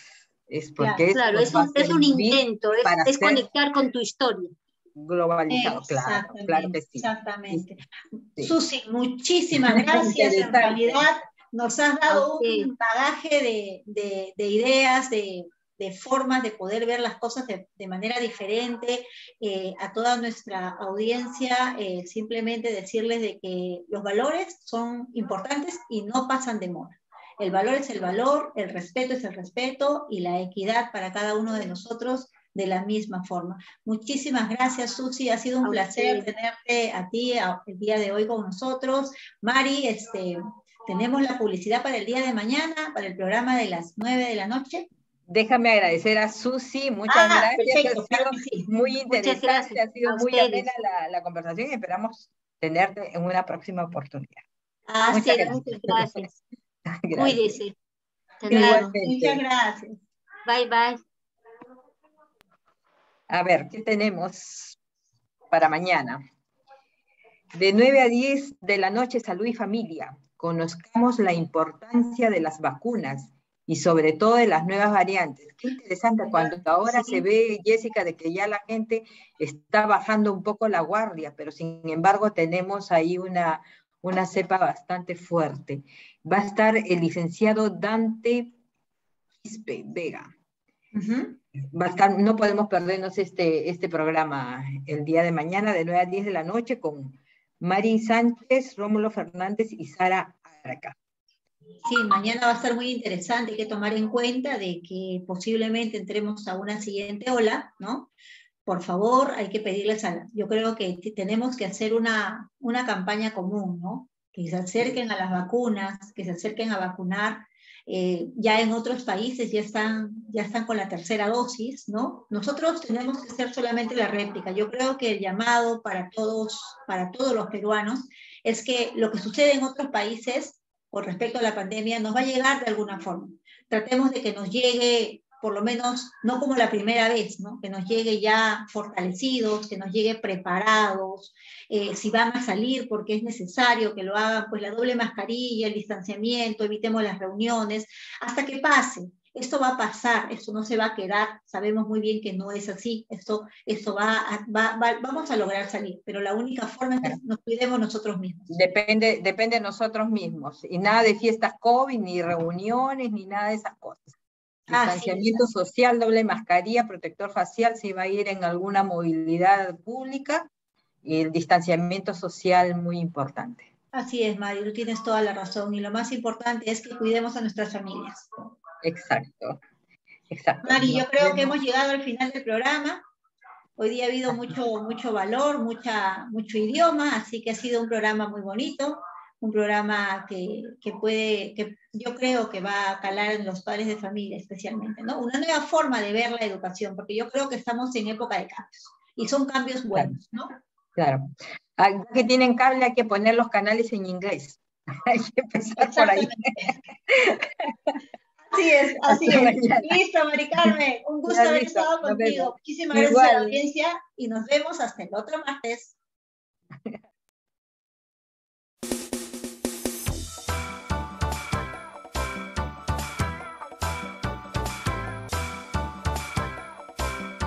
es Claro. porque eso Claro, nos va a es un servir intento, para es ser conectar con tu historia. globalizado, claro que Exactamente, sí. exactamente. Sí. Susi, muchísimas gracias. En Interesante. realidad nos has A dado usted. un bagaje de ideas, de formas de poder ver las cosas de manera diferente. A toda nuestra audiencia, simplemente decirles de que los valores son importantes y no pasan de moda. El valor es el valor, el respeto es el respeto y la equidad para cada uno de nosotros de la misma forma. Muchísimas gracias, Susi. Ha sido un placer tenerte a ti el día de hoy con nosotros. Mari, tenemos la publicidad para el día de mañana, para el programa de las 9 de la noche. Déjame agradecer a Susi, muchas gracias, Perfecto, ha claro sido que sí. muy Muchas interesante, gracias ha sido a muy ustedes. amena la conversación y esperamos tenerte en una próxima oportunidad. A Muchas ustedes, gracias. muchas gracias. Gracias. Cuídese. Hasta luego. Muchas Igualmente. gracias. Bye, bye. A ver, ¿qué tenemos para mañana? De 9 a 10 de la noche, Salud y Familia. Conozcamos la importancia de las vacunas y sobre todo de las nuevas variantes. Qué interesante cuando ahora se ve, Jessica, de que ya la gente está bajando un poco la guardia, pero sin embargo tenemos ahí una cepa bastante fuerte. Va a estar el licenciado Dante Quispe Vega. Va a estar, no podemos perdernos este programa el día de mañana de 9 a 10 de la noche con Mari Sánchez, Rómulo Fernández y Sara Araca. Sí, mañana va a ser muy interesante, hay que tomar en cuenta de que posiblemente entremos a una siguiente ola, ¿no? Por favor, hay que pedirles yo creo que tenemos que hacer una campaña común, ¿no? Que se acerquen a las vacunas, que se acerquen a vacunar. Ya en otros países ya están con la tercera dosis, ¿no? Nosotros tenemos que hacer solamente la réplica. Yo creo que el llamado para todos los peruanos es que lo que sucede en otros países con respecto a la pandemia nos va a llegar de alguna forma. Tratemos de que nos llegue, por lo menos, no como la primera vez, ¿no? Que nos llegue ya fortalecidos, que nos llegue preparados, si van a salir porque es necesario que lo hagan, pues la doble mascarilla, el distanciamiento, evitemos las reuniones, hasta que pase. Esto va a pasar, esto no se va a quedar, sabemos muy bien que no es así, vamos a lograr salir, pero la única forma es que nos cuidemos nosotros mismos. Depende de nosotros mismos, y nada de fiestas COVID, ni reuniones, ni nada de esas cosas. Distanciamiento social, doble mascarilla, protector facial, si va a ir en alguna movilidad pública, y el distanciamiento social muy importante. Así es, Mari, tú tienes toda la razón, y lo más importante es que cuidemos a nuestras familias. Exacto. Mari, yo creo que hemos llegado al final del programa. Hoy día ha habido mucho valor, mucho idioma, así que ha sido un programa muy bonito, un programa que yo creo que va a calar en los padres de familia especialmente, ¿no? Una nueva forma de ver la educación, porque yo creo que estamos en época de cambios, y son cambios buenos, ¿no? Claro. Que tienen cable, hay que poner los canales en inglés. Hay que empezar por ahí. Así es. Listo, Mari Carmen, un gusto haber estado contigo. Muchísimas gracias a la audiencia y nos vemos hasta el otro martes.